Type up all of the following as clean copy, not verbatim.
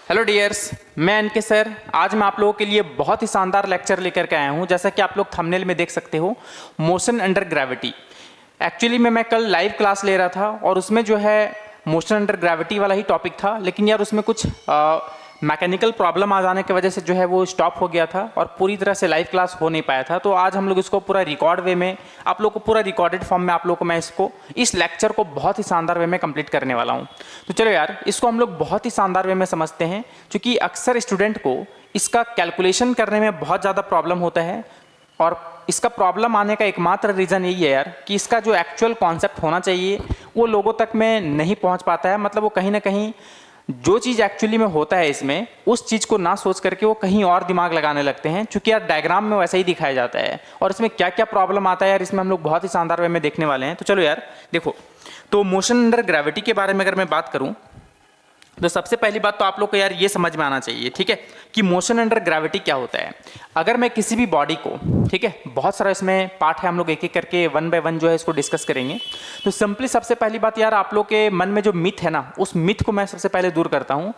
Hello dears, मैं N K sir. आज मैं आप लोगों के लिए बहुत ही शानदार लेक्चर लेकर के आया हूं। जैसा कि आप लोग थंबनेल में देख सकते हो, मोशन अंडर ग्रेविटी। एक्चुअली मैं कल लाइव क्लास ले रहा था और उसमें जो है मोशन अंडर ग्रेविटी वाला ही टॉपिक था, लेकिन यार उसमें कुछ मैकेनिकल प्रॉब्लम आ जाने की वजह से जो है वो स्टॉप हो गया था और पूरी तरह से लाइव क्लास हो नहीं पाया था। तो आज हम लोग इसको पूरा रिकॉर्ड वे में आप लोग को पूरा रिकॉर्डेड फॉर्म में आप लोग को मैं इस लेक्चर को बहुत ही शानदार वे में कंप्लीट करने वाला हूँ। तो चलो यार, इसको हम लोग बहुत ही शानदार वे में समझते हैं, क्योंकि अक्सर स्टूडेंट को इसका कैलकुलेशन करने में बहुत ज़्यादा प्रॉब्लम होता है। और इसका प्रॉब्लम आने का एकमात्र रीज़न यही है यार कि इसका जो एक्चुअल कॉन्सेप्ट होना चाहिए वो लोगों तक में नहीं पहुंच पाता है। मतलब वो कहीं ना कहीं जो चीज़ एक्चुअली में होता है इसमें, उस चीज़ को ना सोच करके वो कहीं और दिमाग लगाने लगते हैं, क्योंकि यार डायग्राम में वैसा ही दिखाया जाता है। और इसमें क्या क्या प्रॉब्लम आता है यार, इसमें हम लोग बहुत ही शानदार वे में देखने वाले हैं। तो चलो यार देखो, तो मोशन अंडर ग्रेविटी के बारे में अगर मैं बात करूं तो सबसे पहली बात तो आप लोग को यार ये समझ में आना चाहिए, ठीक है, कि मोशन अंडर ग्रेविटी क्या होता है। अगर मैं किसी भी बॉडी को, ठीक है, बहुत सारा इसमें पार्ट है, हम लोग एक एक करके वन बाय वन जो है इसको डिस्कस करेंगे। तो सिंपली सबसे पहली बात यार, आप लोग के मन में जो मिथ है ना, उस मिथ को मैं सबसे पहले दूर करता हूँ।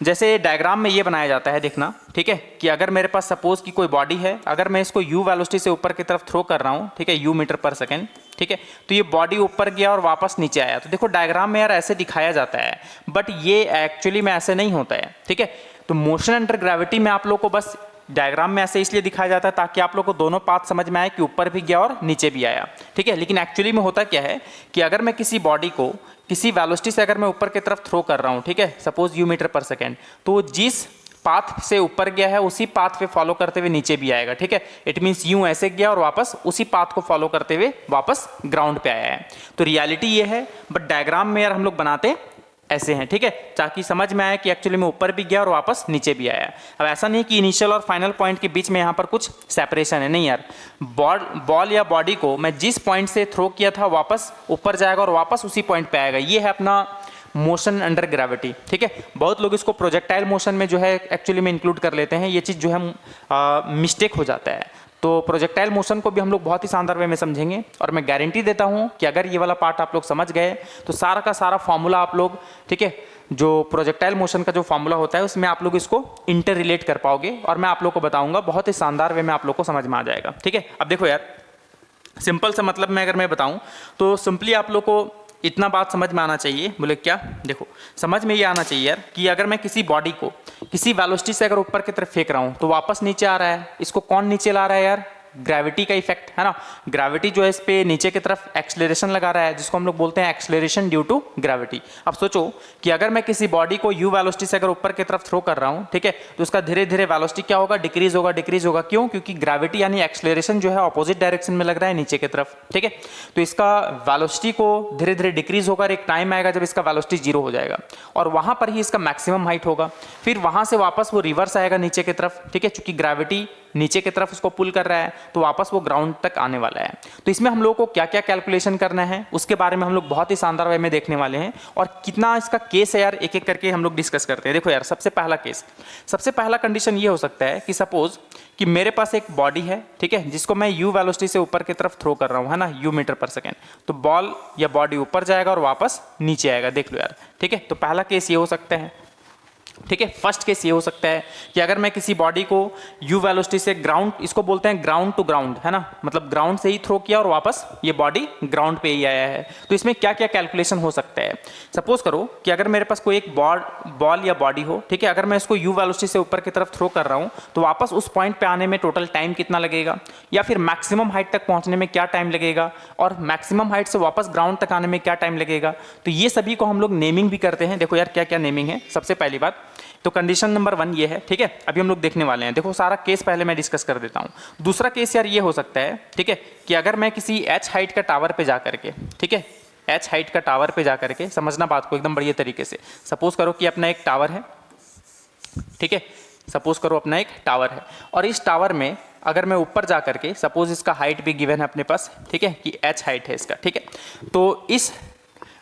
जैसे डायग्राम में ये बनाया जाता है, देखना, ठीक है, कि अगर मेरे पास सपोज की कोई बॉडी है, अगर मैं इसको यू वेलोसिटी से ऊपर की तरफ थ्रो कर रहा हूँ, ठीक है, यू मीटर पर सेकेंड, ठीक है, तो ये बॉडी ऊपर गया और वापस नीचे आया। तो देखो डायग्राम में यार ऐसे दिखाया जाता है, बट ये एक्चुअली में ऐसे नहीं होता है, ठीक है। तो मोशन अंडर ग्रेविटी में आप लोग को बस डायग्राम में ऐसे इसलिए दिखाया जाता है ताकि आप लोग को दोनों पाथ समझ में आए कि ऊपर भी गया और नीचे भी आया, ठीक है। लेकिन एक्चुअली में होता क्या है कि अगर मैं किसी बॉडी को किसी वेलोसिटी से अगर मैं ऊपर की तरफ थ्रो कर रहा हूँ, ठीक है, सपोज यू मीटर पर सेकेंड, तो जिस पाथ से ऊपर गया है उसी पाथ पे फॉलो करते हुए नीचे भी आएगा, ठीक है। इट मीन्स यूं ऐसे गया और वापस उसी पाथ को फॉलो करते हुए वापस ग्राउंड पे आया है। तो रियलिटी ये है, बट डायग्राम में यार हम लोग बनाते ऐसे हैं, ठीक है, ताकि समझ में आए कि एक्चुअली में ऊपर भी गया और वापस नीचे भी आया। अब ऐसा नहीं कि इनिशियल और फाइनल पॉइंट के बीच में यहाँ पर कुछ सेपरेशन है, नहीं यार। बॉल या बॉडी को मैं जिस पॉइंट से थ्रो किया था वापस ऊपर जाएगा और वापस उसी पॉइंट पे आएगा। ये है अपना मोशन अंडर ग्रेविटी, ठीक है। बहुत लोग इसको प्रोजेक्टाइल मोशन में जो है एक्चुअली में इंक्लूड कर लेते हैं, ये चीज़ जो है मिस्टेक हो जाता है। तो प्रोजेक्टाइल मोशन को भी हम लोग बहुत ही शानदार वे में समझेंगे और मैं गारंटी देता हूं कि अगर ये वाला पार्ट आप लोग समझ गए तो सारा का सारा फॉर्मूला आप लोग, ठीक है, जो प्रोजेक्टाइल मोशन का जो फॉर्मूला होता है उसमें आप लोग इसको इंटर रिलेट कर पाओगे और मैं आप लोग को बताऊंगा, बहुत ही शानदार वे में आप लोग को समझ में आ जाएगा, ठीक है। अब देखो यार, सिंपल सा मतलब मैं अगर मैं बताऊं तो सिंपली आप लोग को इतना बात समझ में आना चाहिए। बोले क्या, देखो समझ में ये आना चाहिए यार कि अगर मैं किसी बॉडी को किसी वेलोसिटी से अगर ऊपर की तरफ फेंक रहा हूं तो वापस नीचे आ रहा है, इसको कौन नीचे ला रहा है यार? ग्रेविटी का इफेक्ट है ना। ग्रेविटी जो है इस पे नीचे की तरफ एक्सलेरेशन लगा रहा है, जिसको हम लोग बोलते हैं एक्सलेरेशन ड्यू टू ग्रेविटी। अब सोचो कि अगर मैं किसी बॉडी को यू वेलोसिटी से अगर ऊपर की तरफ थ्रो कर रहा हूं, ठीक है, तो उसका धीरे धीरे वेलोसिटी क्या होगा? डिक्रीज होगा, डिक्रीज होगा। क्यों? क्योंकि ग्रेविटी यानी एक्सलेरेशन जो है ऑपोजिट डायरेक्शन में लग रहा है, नीचे की तरफ, ठीक है। तो इसका वेलोसिटी को धीरे धीरे डिक्रीज होगा और एक टाइम आएगा जब इसका वेलोसिटी जीरो हो जाएगा और वहां पर ही इसका मैक्सिमम हाइट होगा। फिर वहां से वापस वो रिवर्स आएगा नीचे की तरफ, ठीक है, क्योंकि ग्रेविटी नीचे की तरफ उसको पुल कर रहा है, तो वापस वो ग्राउंड तक आने वाला है। तो इसमें हम लोगों को क्या क्या कैलकुलेशन करना है उसके बारे में हम लोग बहुत ही शानदार वे में देखने वाले हैं और कितना इसका केस है यार, एक एक करके हम लोग डिस्कस करते हैं। देखो यार, सबसे पहला केस, सबसे पहला कंडीशन ये हो सकता है कि सपोज कि मेरे पास एक बॉडी है, ठीक है, जिसको मैं यू वेलोसिटी से ऊपर की तरफ थ्रो कर रहा हूं, है ना, यू मीटर पर सेकेंड। तो बॉल या बॉडी ऊपर जाएगा और वापस नीचे आएगा, देख लो यार, ठीक है। तो पहला केस ये हो सकता है, ठीक है। फर्स्ट केस ये हो सकता है कि अगर मैं किसी बॉडी को यू वेलोसिटी से ग्राउंड, इसको बोलते हैं ग्राउंड टू ग्राउंड, है ना, मतलब ग्राउंड से ही थ्रो किया और वापस ये बॉडी ग्राउंड पे ही आया है। तो इसमें क्या क्या कैलकुलेशन हो सकता है? सपोज करो कि अगर मेरे पास कोई एक बॉल या बॉडी हो, ठीक है, अगर मैं इसको यू वेलोसिटी से ऊपर की तरफ थ्रो कर रहा हूं तो वापस उस पॉइंट पे आने में टोटल टाइम कितना लगेगा, या फिर मैक्सिमम हाइट तक पहुंचने में क्या टाइम लगेगा, और मैक्सिमम हाइट से वापस ग्राउंड तक आने में क्या टाइम लगेगा। तो ये सभी को हम लोग नेमिंग भी करते हैं। देखो यार क्या क्या नेमिंग है। सबसे पहली बात तो कंडीशन नंबर 1 ये है, ठीक है, अभी हम लोग देखने वाले हैं। देखो सारा केस पहले मैं डिस्कस कर देता हूं। दूसरा केस यार ये हो सकता है, ठीक है, कि अगर मैं किसी एच हाइट का टावर पे जा करके, ठीक है, एच हाइट का टावर पे जा करके, समझना बात को एकदम बढ़िया तरीके से। सपोज करो कि अपना एक टावर है, ठीक है, सपोज करो अपना एक टावर है और इस टावर में अगर मैं ऊपर जा करके, सपोज इसका हाइट भी गिवन है अपने पास, ठीक है, कि एच हाइट है इसका, ठीक है, तो इस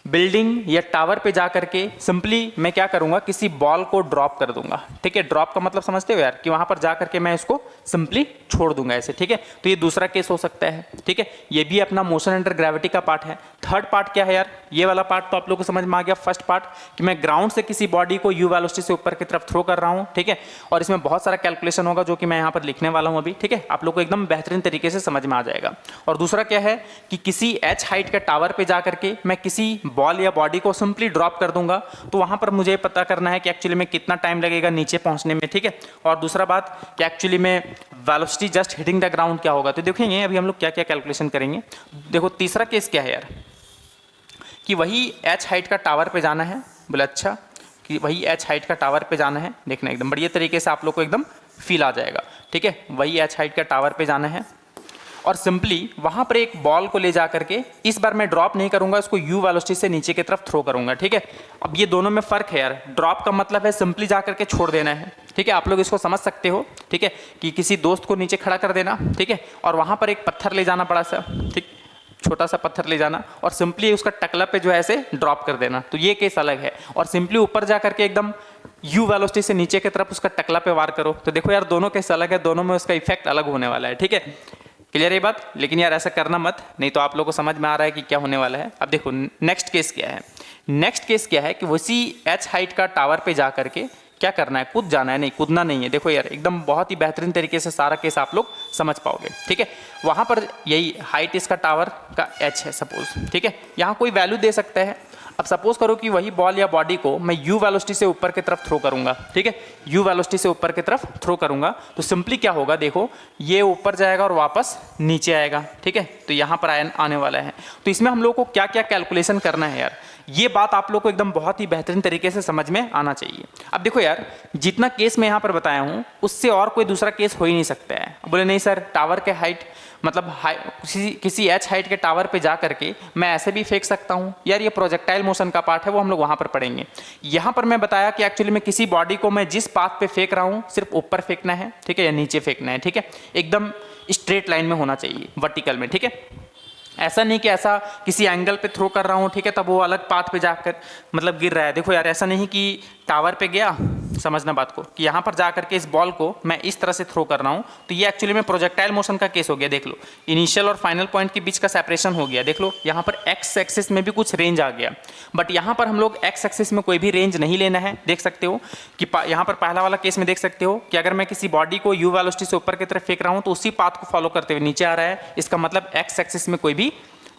बिल्डिंग या टावर पे जा करके सिंपली मैं क्या करूंगा, किसी बॉल को ड्रॉप कर दूंगा। ठीक है, ड्रॉप का मतलब समझते हो यार, कि वहां पर जा करके मैं इसको सिंपली छोड़ दूंगा ऐसे। ठीक है, तो ये दूसरा केस हो सकता है। ठीक है, ये भी अपना मोशन अंडर ग्रेविटी का पार्ट है। थर्ड पार्ट क्या है यार, ये वाला पार्ट तो आप लोगों को समझ में आ गया। फर्स्ट पार्ट कि मैं ग्राउंड से किसी बॉडी को यू वेलोसिटी से ऊपर की तरफ थ्रो कर रहा हूँ। ठीक है, और इसमें बहुत सारा कैलकुलेशन होगा जो कि मैं यहाँ पर लिखने वाला हूँ अभी। ठीक है, आप लोग को एकदम बेहतरीन तरीके से समझ में आ जाएगा। और दूसरा क्या है कि किसी एच हाइट के टावर पे जा करके मैं किसी बॉल या बॉडी को सिंपली ड्रॉप कर दूंगा, तो वहां पर मुझे पता करना है कि एक्चुअली में कितना टाइम लगेगा नीचे पहुंचने में। ठीक है, और दूसरा बात कि एक्चुअली में velocity just hitting the ground क्या होगा। तो देखेंगे अभी हम लोग क्या क्या कैलकुलेशन करेंगे। देखो तीसरा केस क्या है यार, कि वही एच हाइट का टावर पे जाना है। बोले अच्छा, कि वही एच हाइट का टावर पे जाना है। देखना एकदम बढ़िया तरीके से आप लोग को एकदम फील आ जाएगा। ठीक है, वही एच हाइट का टावर पे जाना है और सिंपली वहां पर एक बॉल को ले जा करके इस बार मैं ड्रॉप नहीं करूंगा, इसको यू वेलोसिटी से नीचे की तरफ थ्रो करूंगा। ठीक है, अब ये दोनों में फर्क है यार। ड्रॉप का मतलब है सिंपली जा करके छोड़ देना है। ठीक है, आप लोग इसको समझ सकते हो। ठीक है, कि किसी दोस्त को नीचे खड़ा कर देना। ठीक है, और वहां पर एक पत्थर ले जाना, बड़ा सा, ठीक, छोटा सा पत्थर ले जाना और सिंपली उसका टकला पे जो है ऐसे ड्रॉप कर देना। तो ये केस अलग है। और सिंपली ऊपर जा करके एकदम यू वेलोसिटी से नीचे की तरफ उसका टकला पे वार करो। तो देखो यार, दोनों केस अलग है, दोनों में उसका इफेक्ट अलग होने वाला है। ठीक है, क्लियर है बात। लेकिन यार ऐसा करना मत, नहीं तो आप लोगों को समझ में आ रहा है कि क्या होने वाला है। अब देखो नेक्स्ट केस क्या है। नेक्स्ट केस क्या है कि उसी एच हाइट का टावर पे जा करके क्या करना है, कूद जाना है। नहीं, कूदना नहीं है। देखो यार एकदम बहुत ही बेहतरीन तरीके से सारा केस आप लोग समझ पाओगे। ठीक है, वहां पर यही हाइट इसका टावर का एच है सपोज। ठीक है, यहाँ कोई वैल्यू दे सकता है। अब सपोज करो कि वही बॉल या बॉडी को मैं यू वेलोसिटी से ऊपर की तरफ थ्रो करूंगा। ठीक है, यू वेलोसिटी से ऊपर की तरफ थ्रो करूंगा तो सिंपली क्या होगा, देखो ये ऊपर जाएगा और वापस नीचे आएगा। ठीक है, तो यहाँ पर आने वाला है। तो इसमें हम लोग को क्या क्या कैलकुलेशन करना है यार, ये बात आप लोग को एकदम बहुत ही बेहतरीन तरीके से समझ में आना चाहिए। अब देखो यार, जितना केस मैं यहाँ पर बताया हूँ उससे और कोई दूसरा केस हो ही नहीं सकता है। बोले नहीं सर, टावर के हाइट मतलब किसी एच हाइट के टावर पे जा करके मैं ऐसे भी फेंक सकता हूँ। यार ये प्रोजेक्टाइल मोशन का पार्ट है, वो हम लोग वहाँ पर पढ़ेंगे। यहाँ पर मैं बताया कि एक्चुअली मैं किसी बॉडी को मैं जिस पाथ पे फेंक रहा हूँ सिर्फ ऊपर फेंकना है। ठीक है, या नीचे फेंकना है। ठीक है, एकदम स्ट्रेट लाइन में होना चाहिए, वर्टिकल में। ठीक है, ऐसा नहीं कि ऐसा किसी एंगल पे थ्रो कर रहा हूँ। ठीक है, तब वो अलग पाथ पे जाकर मतलब गिर रहा है। देखो यार, ऐसा नहीं कि टावर पे गया, समझना बात को, कि यहाँ पर जा करके इस बॉल को मैं इस तरह से थ्रो कर रहा हूँ, तो ये एक्चुअली में प्रोजेक्टाइल मोशन का केस हो गया। देख लो, इनिशियल और फाइनल पॉइंट के बीच का सेपरेशन हो गया। देख लो, यहाँ पर एक्स एक्सिस में भी कुछ रेंज आ गया, बट यहाँ पर हम लोग एक्स एक्सिस में कोई भी रेंज नहीं लेना है। देख सकते हो कि यहाँ पर पहला वाला केस में देख सकते हो कि अगर मैं किसी बॉडी को यू वेलोसिटी से ऊपर की तरफ फेंक रहा हूँ तो उसी पाथ को फॉलो करते हुए नीचे आ रहा है। इसका मतलब एक्स एक्सिस में कोई भी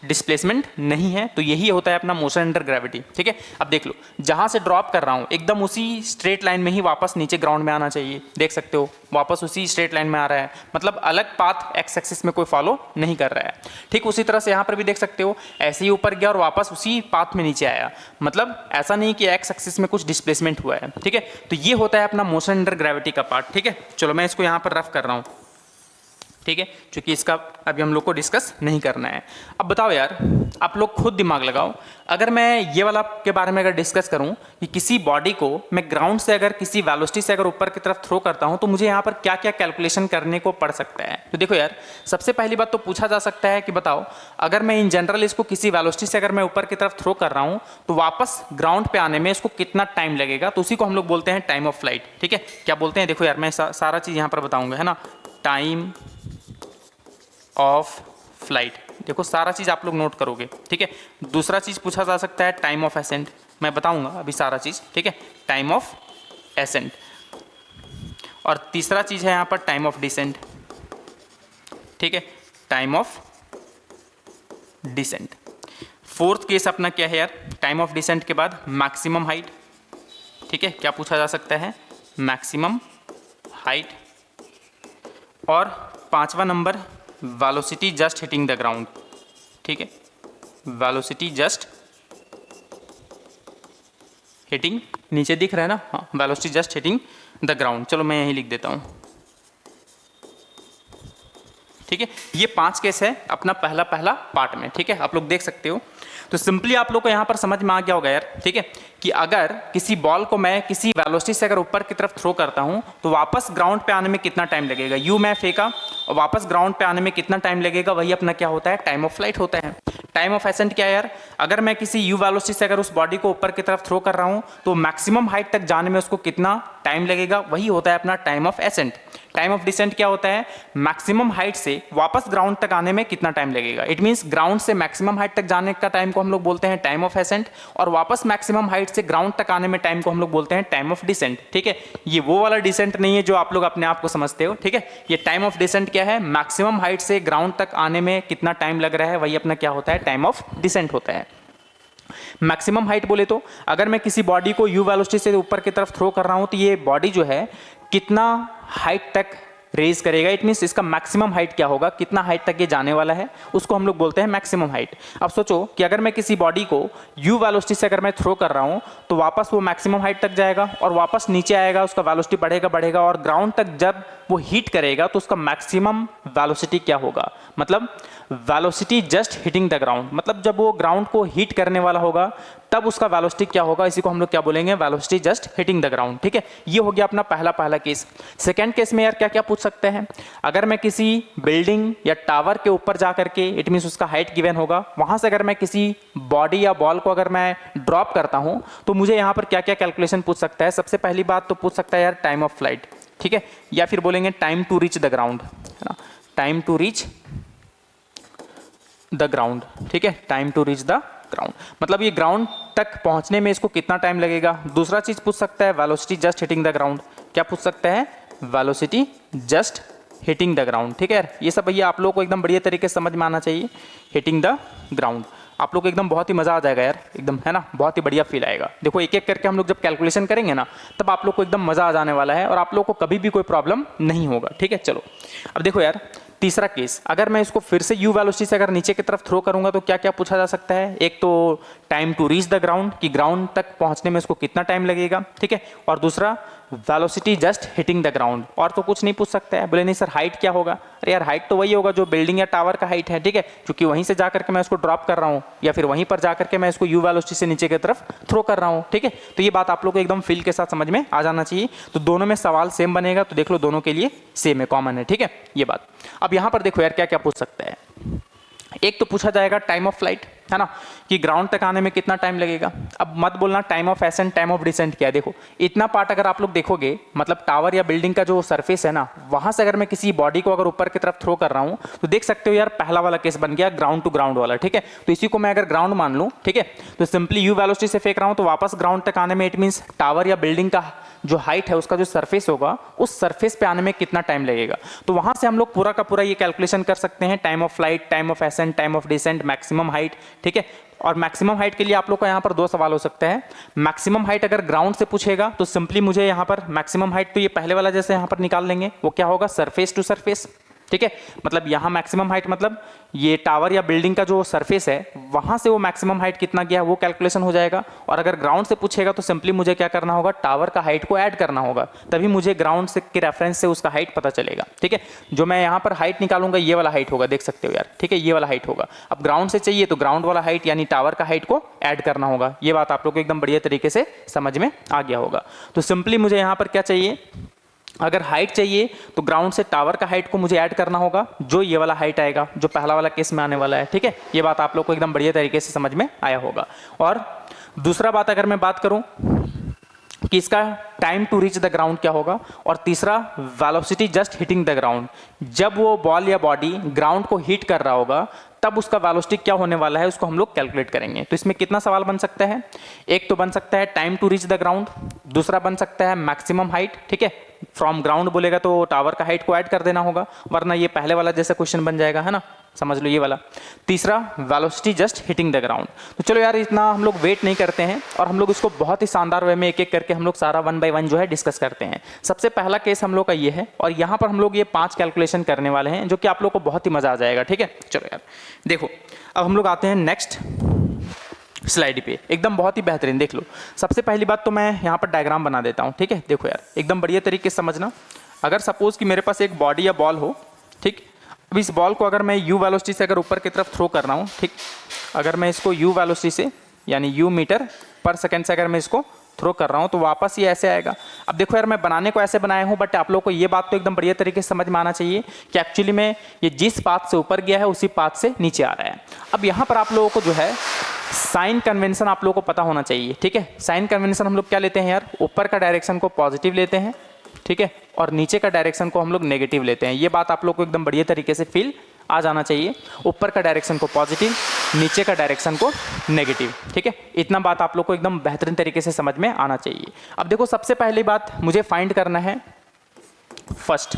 डिस्प्लेसमेंट नहीं है। तो यही होता है अपना मोशन अंडर ग्रेविटी। ठीक है, अब देख लो, जहां से ड्रॉप कर रहा हूं एकदम उसी स्ट्रेट लाइन में ही वापस नीचे ग्राउंड में आना चाहिए। देख सकते हो, वापस उसी स्ट्रेट लाइन में आ रहा है, मतलब अलग पाथ एक्स एक्सिस में कोई फॉलो नहीं कर रहा है। ठीक उसी तरह से यहां पर भी देख सकते हो, ऐसे ही ऊपर गया और वापस उसी पाथ में नीचे आया, मतलब ऐसा नहीं कि एक्स एक्सिस में कुछ डिस्प्लेसमेंट हुआ है। ठीक है, तो ये होता है अपना मोशन अंडर ग्रेविटी का पार्ट। ठीक है, चलो मैं इसको यहाँ पर रफ कर रहा हूँ। ठीक है, क्योंकि इसका अभी हम लोग को डिस्कस नहीं करना है। अब बताओ यार, आप लोग खुद दिमाग लगाओ, अगर मैं ये वाला के बारे में अगर डिस्कस करूं कि किसी बॉडी को मैं ग्राउंड से अगर किसी वेलोसिटी से अगर ऊपर की तरफ थ्रो करता हूं तो मुझे यहाँ पर क्या क्या कैलकुलेशन करने को पड़ सकता है। तो देखो यार, सबसे पहली बात तो पूछा जा सकता है कि बताओ, अगर मैं इन जनरल इसको किसी वेलोसिटी से अगर मैं ऊपर की तरफ थ्रो कर रहा हूँ तो वापस ग्राउंड पे आने में इसको कितना टाइम लगेगा। तो उसी को हम लोग बोलते हैं टाइम ऑफ फ्लाइट। ठीक है, क्या बोलते हैं, देखो यार मैं सारा चीज़ यहाँ पर बताऊँगा, है ना। टाइम ऑफ फ्लाइट, देखो सारा चीज़ आप लोग नोट करोगे। ठीक है, दूसरा चीज़ पूछा जा सकता है टाइम ऑफ एसेंट, मैं बताऊंगा अभी सारा चीज़। ठीक है, टाइम ऑफ एसेंट, और तीसरा चीज़ है यहाँ पर टाइम ऑफ डिसेंट। ठीक है, time of descent. Fourth case अपना क्या है यार, टाइम ऑफ डिसेंट के बाद मैक्सिमम हाइट। ठीक है, क्या पूछा जा सकता है, मैक्सिमम हाइट। और पांचवा number velocity just hitting the ground. ठीक है, वेलोसिटी जस्ट हिटिंग, नीचे दिख रहा है ना, हाँ, velocity just hitting the ground. चलो मैं यही लिख देता हूं। ठीक है, ये 5 केस है अपना पहला पार्ट में। ठीक है, आप लोग देख सकते हो। तो सिंपली आप लोग को यहां पर समझ में आ गया होगा यार। ठीक है, कि अगर किसी बॉल को मैं किसी वेलोसिटी से अगर ऊपर की तरफ थ्रो करता हूं तो वापस ग्राउंड पे आने में कितना टाइम लगेगा। यू मैं फेंका और वापस ग्राउंड पे आने में कितना टाइम लगेगा, वही अपना क्या होता है, टाइम ऑफ फ्लाइट होता है। टाइम ऑफ एसेंट क्या है यार, अगर मैं किसी यू वेलोसिटी से अगर उस बॉडी को ऊपर की तरफ थ्रो कर रहा हूं तो मैक्सिमम हाइट तक जाने में उसको कितना टाइम लगेगा, वही होता है अपना time of ascent. Time of descent क्या होता है, मैक्सिमम हाइट से वापस ग्राउंड तक आने में कितना टाइम लगेगा। इट मींस ग्राउंड से मैक्सिमम हाइट तक जाने का टाइम को हम लोग बोलते हैं टाइम ऑफ एसेंट, और वापस मैक्सिमम हाइट से ग्राउंड तक आने में टाइम को हम लोग बोलते हैं टाइम ऑफ डिसेंट। ठीक है, ये वो वाला डिसेंट नहीं है जो आप लोग अपने आप को समझते हो। ठीक है, ये टाइम ऑफ डिसेंट क्या है, मैक्सिमम हाइट से ग्राउंड तक आने में कितना टाइम लग रहा है, वही अपना क्या होता है, टाइम ऑफ डिसेंट होता है। मैक्सिमम हाइट बोले तो अगर मैं किसी बॉडी को यू वेलोसिटी से ऊपर की तरफ थ्रो कर रहा हूं तो ये बॉडी जो है कितना हाइट तक रेज करेगा। इट मींस इसका मैक्सिमम हाइट क्या होगा, कितना हाइट तक ये जाने वाला है, उसको हम लोग बोलते हैं मैक्सिमम हाइट। अब सोचो कि अगर मैं किसी बॉडी को यू वेलोसिटी से अगर मैं थ्रो कर रहा हूं तो वापस वो मैक्सिमम हाइट तक जाएगा और वापस नीचे आएगा, उसका वेलोसिटी बढ़ेगा बढ़ेगा और ग्राउंड तक जब वो हीट करेगा तो उसका मैक्सिमम वेलोसिटी क्या होगा, मतलब velocity just hitting the ground, मतलब जब वो ग्राउंड को हीट करने वाला होगा तब उसका वेलोसिटी क्या होगा, इसी को हम लोग क्या बोलेंगे, velocity just hitting the ground. ठीक है, ये हो गया अपना पहला केस। सेकंड केस में यार क्या क्या पूछ सकते हैं, अगर मैं किसी बिल्डिंग या टावर के ऊपर जा करके, इट मींस उसका हाइट गिवन होगा, वहां से अगर मैं किसी बॉडी या बॉल को अगर मैं ड्रॉप करता हूं तो मुझे यहां पर क्या क्या कैलकुलेशन पूछ सकता है। सबसे पहली बात तो पूछ सकता है यार टाइम ऑफ फ्लाइट, ठीक है, या फिर बोलेंगे time to reach the ground, है ना, time to reach the ground. ठीक है, time to reach the ground, मतलब ये ग्राउंड तक पहुंचने में इसको कितना टाइम लगेगा। दूसरा चीज पूछ सकता है velocity just hitting the ground, क्या पूछ सकता है, velocity just hitting the ground. ठीक है, ये सब भैया आप लोगों को एकदम बढ़िया तरीके से समझ में आना चाहिए। हिटिंग द ग्राउंड आप लोग को एकदम बहुत ही मजा आ जाएगा यार, एकदम, है ना, बहुत ही बढ़िया फील आएगा। देखो एक एक करके हम लोग जब कैलकुलेशन करेंगे ना तब आप लोग को एकदम मजा आ जाने वाला है और आप लोग को कभी भी कोई प्रॉब्लम नहीं होगा। ठीक है, चलो अब देखो यार तीसरा केस, अगर मैं इसको फिर से यू वेलोसिटी से अगर नीचे की तरफ थ्रो करूंगा तो क्या क्या पूछा जा सकता है। एक तो time to reach the ground, कि ग्राउंड तक पहुंचने में इसको कितना टाइम लगेगा। ठीक है, और दूसरा velocity just hitting the ground, और तो कुछ नहीं पूछ सकता है। बोले नहीं सर हाइट क्या होगा, अरे यार हाइट तो वही होगा जो बिल्डिंग या टावर का हाइट है। ठीक है, क्योंकि वहीं से जाकर के मैं इसको ड्रॉप कर रहा हूँ या फिर वहीं पर जाकर के मैं इसको यू वेलोसिटी से नीचे की तरफ थ्रो कर रहा हूँ। ठीक है, तो ये बात आप लोग को एकदम फील के साथ समझ में आ जाना चाहिए। तो दोनों में सवाल सेम बनेगा, तो देख लो दोनों के लिए सेम है, कॉमन है। ठीक है, ये बात। अब यहाँ पर देखो यार क्या क्या पूछ सकता है। एक तो पूछा जाएगा टाइम ऑफ फ्लाइट, है ना, कि ग्राउंड तक आने में कितना टाइम लगेगा। अब मत बोलना time of ascent time of descent क्या है। देखो इतना पार्ट अगर आप लोग देखोगे, मतलब टावर या बिल्डिंग का जो सरफेस है ना, वहां से अगर मैं किसी बॉडी को अगर ऊपर की तरफ थ्रो कर रहा हूं तो देख सकते हो यार पहला वाला केस बन गया ग्राउंड टू ग्राउंड वाला। ठीक है, तो इसी को मैं अगर ग्राउंड मान लूं, ठीक है, तो सिंपली यू वेलोसिटी से फेंक रहा हूं तो वापस ग्राउंड तक आने में इट मींस टावर या बिल्डिंग का जो हाइट है उसका जो सरफेस होगा उस सरफेस पे आने में कितना टाइम लगेगा। तो वहां से हम लोग पूरा का पूरा ये कैलकुलेशन कर सकते हैं, time of flight, time of ascent, time of descent, maximum height. ठीक है, और मैक्सिमम हाइट के लिए आप लोग को यहाँ पर दो सवाल हो सकते हैं। मैक्सिमम हाइट अगर ग्राउंड से पूछेगा तो सिंपली मुझे यहाँ पर मैक्सिमम हाइट तो ये पहले वाला जैसे यहाँ पर निकाल लेंगे, वो क्या होगा, सरफेस टू सरफेस। ठीक है, मतलब यहाँ मैक्सिमम हाइट मतलब ये टावर या बिल्डिंग का जो सरफेस है वहां से वो मैक्सिमम हाइट कितना गया वो कैलकुलेशन हो जाएगा। और अगर ग्राउंड से पूछेगा तो सिंपली मुझे क्या करना होगा, टावर का हाइट को ऐड करना होगा, तभी मुझे ग्राउंड से के रेफरेंस से उसका हाइट पता चलेगा। ठीक है, जो मैं यहाँ पर हाइट निकालूंगा ये वाला हाइट होगा, देख सकते हो यार। ठीक है, ये वाला हाइट होगा। अब ग्राउंड से चाहिए तो ग्राउंड वाला हाइट यानी टावर का हाइट को ऐड करना होगा। ये बात आप लोग को एकदम बढ़िया तरीके से समझ में आ गया होगा। तो सिंपली मुझे यहाँ पर क्या चाहिए, अगर हाइट चाहिए तो ग्राउंड से टावर का हाइट को मुझे ऐड करना होगा, जो ये वाला हाइट आएगा जो पहला वाला केस में आने वाला है। ठीक है, ये बात आप लोग को एकदम बढ़िया तरीके से समझ में आया होगा। और दूसरा बात अगर मैं बात करूं कि इसका time to reach the ground क्या होगा, और तीसरा velocity just hitting the ground, जब वो बॉल या बॉडी ग्राउंड को हिट कर रहा होगा तब उसका वेलोसिटी क्या होने वाला है उसको हम लोग कैलकुलेट करेंगे। तो इसमें कितना सवाल बन सकता है, एक तो बन सकता है time to reach the ground, दूसरा बन सकता है मैक्सिमम हाइट। ठीक है, फ्रॉम ग्राउंड बोलेगा तो टावर का हाइट को ऐड कर देना होगा, वरना ये पहले वाला जैसा क्वेश्चन बन जाएगा, है ना, समझ लो ये वाला। तीसरा velocity just hitting the ground. तो चलो यार इतना हम लोग वेट नहीं करते हैं और हम लोग इसको बहुत ही शानदार वे में एक एक करके हम लोग सारा 1 बाय 1 जो है डिस्कस करते हैं। सबसे पहला केस हम लोग का ये है और यहाँ पर हम लोग ये 5 कैलकुलेशन करने वाले हैं जो कि आप लोग को बहुत ही मजा आ जाएगा। ठीक है, चलो यार देखो अब हम लोग आते हैं नेक्स्ट स्लाइड पे, एकदम बहुत ही बेहतरीन। देख लो सबसे पहली बात तो मैं यहाँ पर डायग्राम बना देता हूँ। ठीक है, देखो यार एकदम बढ़िया तरीके से समझना। अगर सपोज कि मेरे पास एक बॉडी या बॉल हो, ठीक, अब इस बॉल को अगर मैं यू वेलोसिटी से अगर ऊपर की तरफ थ्रो कर रहा हूँ, ठीक, अगर मैं इसको यू वेलोसिटी से यानी यू मीटर पर सेकेंड से अगर मैं इसको थ्रो कर रहा हूँ तो वापस ये ऐसे आएगा। अब देखो यार मैं बनाने को ऐसे बनाया हूँ, बट आप लोगों को ये बात तो एकदम बढ़िया तरीके से समझ में आना चाहिए कि एक्चुअली में ये जिस पाथ से ऊपर गया है उसी पाथ से नीचे आ रहा है। अब यहाँ पर आप लोगों को जो है साइन कन्वेंशन आप लोगों को पता होना चाहिए, ठीक है। साइन कन्वेंशन हम लोग क्या लेते हैं यार, ऊपर का डायरेक्शन को पॉजिटिव लेते हैं, ठीक है, और नीचे का डायरेक्शन को हम लोग नेगेटिव लेते हैं। ये बात आप लोग को एकदम बढ़िया तरीके से फील आ जाना चाहिए, ऊपर का डायरेक्शन को पॉजिटिव, नीचे का डायरेक्शन को नेगेटिव, ठीक है। इतना बात आप लोग को एकदम बेहतरीन तरीके से समझ में आना चाहिए। अब देखो सबसे पहली बात मुझे फाइंड करना है फर्स्ट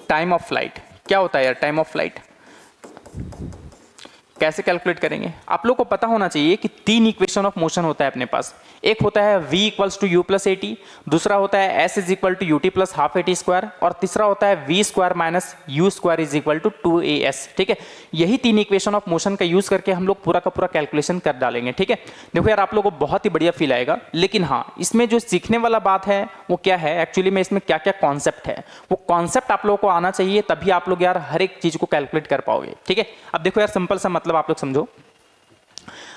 टाइम ऑफ फ्लाइट। क्या होता है यार टाइम ऑफ फ्लाइट, कैसे कैलकुलेट करेंगे? आप लोग को पता होना चाहिए कि 3 इक्वेशन ऑफ मोशन होता है अपने पास। एक होता है v equals to u plus a t, दूसरा होता है s is equal to u t plus half a t square, और तीसरा होता है v square minus u square is equal to 2as, ठीक है। यही 3 इक्वेशन ऑफ मोशन का यूज करके हम लोग पूरा का पूरा कैलकुलेशन कर डालेंगे, ठीक है। देखो यार आप लोग को बहुत ही बढ़िया फील आएगा, लेकिन हाँ इसमें जो सीखने वाला बात है वो क्या है, एक्चुअली में इसमें क्या क्या कॉन्सेप्ट है, वो कॉन्सेप्ट आप लोगों को आना चाहिए, तभी आप लोग यार हर एक चीज को कैलकुलेट कर पाओगे, ठीक है। अब देखो यार सिंपल सा मतलब आप लोग समझो।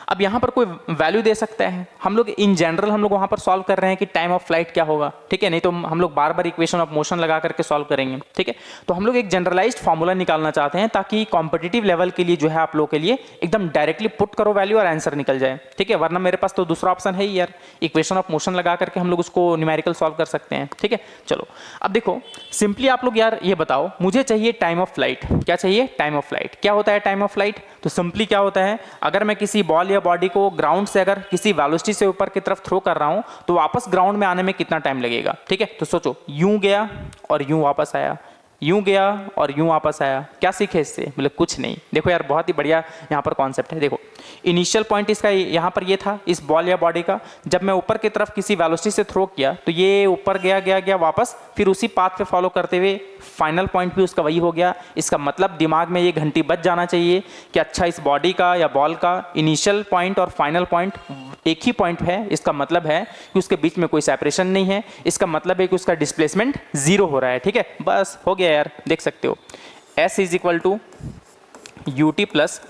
अब यहां पर कोई वैल्यू दे सकता है, हम लोग इन जनरल हम लोग वहां पर सॉल्व कर रहे हैं कि टाइम ऑफ फ्लाइट क्या होगा, ठीक है, नहीं तो हम लोग बार बार इक्वेशन ऑफ मोशन लगा करके सॉल्व करेंगे, ठीक है। तो हम लोग एक जनरलाइज्ड फार्मूला निकालना चाहते हैं ताकि कॉम्पिटिटिव लेवल के लिए जो है आप लोगों के लिए एकदम डायरेक्टली पुट करो वैल्यू और आंसर निकल जाए, ठीक है। वरना मेरे पास तो दूसरा ऑप्शन है ही यार, इक्वेशन ऑफ मोशन लगा करके हम लोग उसको न्यूमेरिकल सॉल्व कर सकते हैं, ठीक है। चलो अब देखो सिंपली आप लोग यार ये बताओ, मुझे चाहिए टाइम ऑफ फ्लाइट। क्या चाहिए? Time of flight. क्या होता है टाइम ऑफ फ्लाइट? तो सिंपली क्या होता है, अगर मैं किसी बॉल या बॉडी को ग्राउंड से अगर किसी वेलोसिटी से ऊपर की तरफ थ्रो कर रहा हूं तो वापस ग्राउंड में आने में कितना टाइम लगेगा, ठीक है। तो सोचो यूं गया और यूं वापस आया, यूं गया और यूं वापस आया, क्या सीखे इससे? मतलब कुछ नहीं। देखो यार बहुत ही बढ़िया यहाँ पर कॉन्सेप्ट है। देखो इनिशियल पॉइंट इसका यहाँ पर ये था, इस बॉल या बॉडी का, जब मैं ऊपर की तरफ किसी वेलोसिटी से थ्रो किया तो ये ऊपर गया गया गया वापस, फिर उसी पाथ पे फॉलो करते हुए फाइनल पॉइंट भी उसका वही हो गया। इसका मतलब दिमाग में ये घंटी बज जाना चाहिए कि अच्छा इस बॉडी का या बॉल का इनिशियल पॉइंट और फाइनल पॉइंट एक ही पॉइंट है, इसका मतलब है कि उसके बीच में कोई सेपरेशन नहीं है, इसका मतलब है कि उसका डिस्प्लेसमेंट 0 हो रहा है, ठीक है। बस हो गया यार, देख सकते हो s is equal to u t plus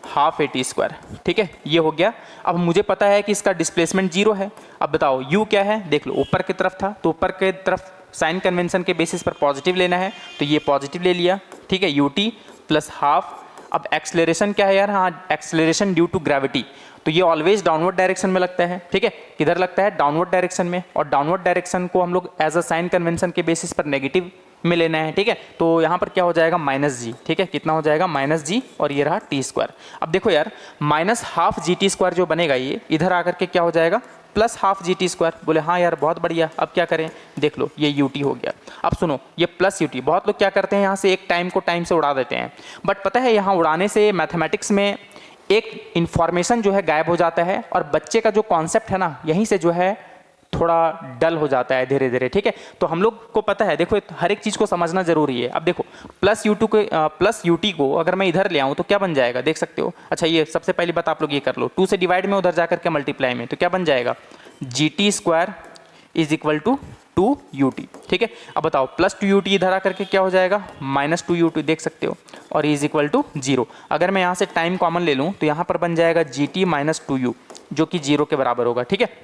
half a t square, ठीक है, ये हो गया। अब मुझे पता है कि इसका डिस्प्लेसमेंट 0 है। अब बताओ u क्या है, देख लो ऊपर की तरफ था तो ऊपर की तरफ साइन कन्वेंशन के बेसिस पर पॉजिटिव लेना है तो ये पॉजिटिव ले लिया, ठीक है, यू टी प्लस हाफ। अब एक्सलेरेशन क्या है यार, हाँ एक्सलेरेशन ड्यू टू ग्रेविटी, तो ये ऑलवेज डाउनवर्ड डायरेक्शन में लगता है, ठीक है। किधर लगता है? डाउनवर्ड डायरेक्शन में, और डाउनवर्ड डायरेक्शन को हम लोग एज अ साइन कन्वेंशन के बेसिस पर नेगेटिव में लेना है, ठीक है। तो यहाँ पर क्या हो जाएगा माइनस जी, ठीक है, कितना हो जाएगा माइनस जी, और ये रहा टी स्क्वायर। अब देखो यार माइनस हाफ जी टी स्क्वायर जो बनेगा ये इधर आकर के क्या हो जाएगा प्लस हाफ जी टी स्क्वायर। बोले हाँ यार बहुत बढ़िया, अब क्या करें? देख लो ये यू टी हो गया। अब सुनो ये प्लस यू टी, बहुत लोग क्या करते हैं यहाँ से एक टाइम को टाइम से उड़ा देते हैं, बट पता है यहाँ उड़ाने से मैथमेटिक्स में एक इंफॉर्मेशन जो है गायब हो जाता है, और बच्चे का जो कॉन्सेप्ट है ना यहीं से जो है थोड़ा डल हो जाता है धीरे धीरे, ठीक है। तो हम लोग को पता है, देखो हर एक चीज़ को समझना जरूरी है। अब देखो प्लस यू टी को अगर मैं इधर ले आऊँ तो क्या बन जाएगा, देख सकते हो। अच्छा ये सबसे पहली बात आप लोग ये कर लो, 2 से डिवाइड में उधर जाकर के मल्टीप्लाई में, तो क्या बन जाएगा g t square is equal to 2 u t, ठीक है। अब बताओ प्लस 2 यू टी इधर आकर के क्या हो जाएगा माइनस 2 यू टी, देख सकते हो, और इज इक्वल टू 0। अगर मैं यहाँ से टाइम कॉमन ले लूँ तो यहाँ पर बन जाएगा जी टी माइनस 2 यू, जो कि 0 के बराबर होगा, ठीक है।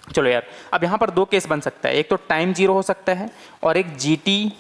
चलो यार अब यहाँ पर 2 केस बन सकता है, एक तो टाइम 0 हो सकता है और एक जी टी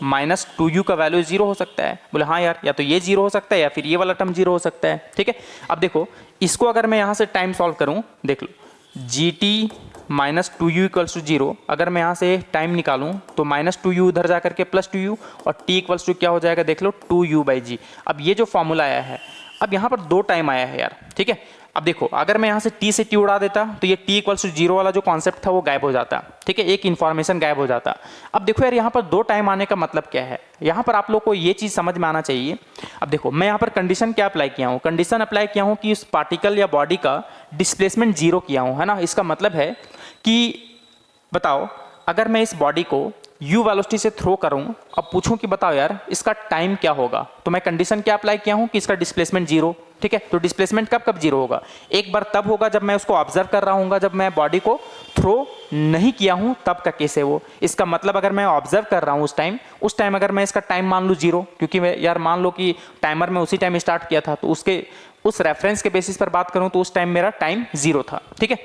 माइनस 2 यू का वैल्यू 0 हो सकता है। बोले हाँ यार, या तो ये 0 हो सकता है या फिर ये वाला टर्म 0 हो सकता है, ठीक है। अब देखो इसको अगर मैं यहाँ से टाइम सॉल्व करूँ, देख लो g t minus 2 u equals to 0, अगर मैं यहाँ से टाइम निकालूँ तो माइनस 2 यू उधर जा करके प्लस 2 यू, और टी इक्वल्स टू क्या हो जाएगा देख लो 2 यू बाई जी। अब ये जो फॉर्मूला आया है, अब यहाँ पर 2 टाइम आया है यार, ठीक है। अब देखो अगर मैं यहाँ से टी से टी उड़ा देता तो ये टी इक्वल्स टू 0 वाला जो कॉन्सेप्ट था वो गायब हो जाता, ठीक है, एक इन्फॉर्मेशन गायब हो जाता। अब देखो यार यहाँ पर 2 टाइम आने का मतलब क्या है, यहाँ पर आप लोग को ये चीज़ समझ में आना चाहिए। अब देखो मैं यहाँ पर कंडीशन क्या अप्लाई किया हूँ, कंडीशन अप्लाई किया हूँ कि उस पार्टिकल या बॉडी का डिस्प्लेसमेंट 0 किया हूँ, है ना। इसका मतलब है कि बताओ अगर मैं इस बॉडी को u वेलोसिटी से थ्रो करूं, अब पूछूं कि बताओ यार इसका टाइम क्या होगा, तो मैं कंडीशन क्या अप्लाई किया हूं कि इसका डिस्प्लेसमेंट 0, ठीक ठीक है। तो डिस्प्लेसमेंट कब कब जीरो होगा? एक बार तब होगा जब मैं उसको ऑब्जर्व कर रहा हूँ, जब मैं बॉडी को थ्रो नहीं किया हूँ तब का केस है वो। इसका मतलब अगर मैं ऑब्जर्व कर रहा हूँ उस टाइम अगर मैं इसका टाइम मान लूँ जीरो, क्योंकि मैं यार मान लो कि टाइमर में उसी टाइम स्टार्ट किया था, तो उस रेफरेंस के बेसिस पर बात करूँ तो उस टाइम मेरा टाइम जीरो था, ठीक है।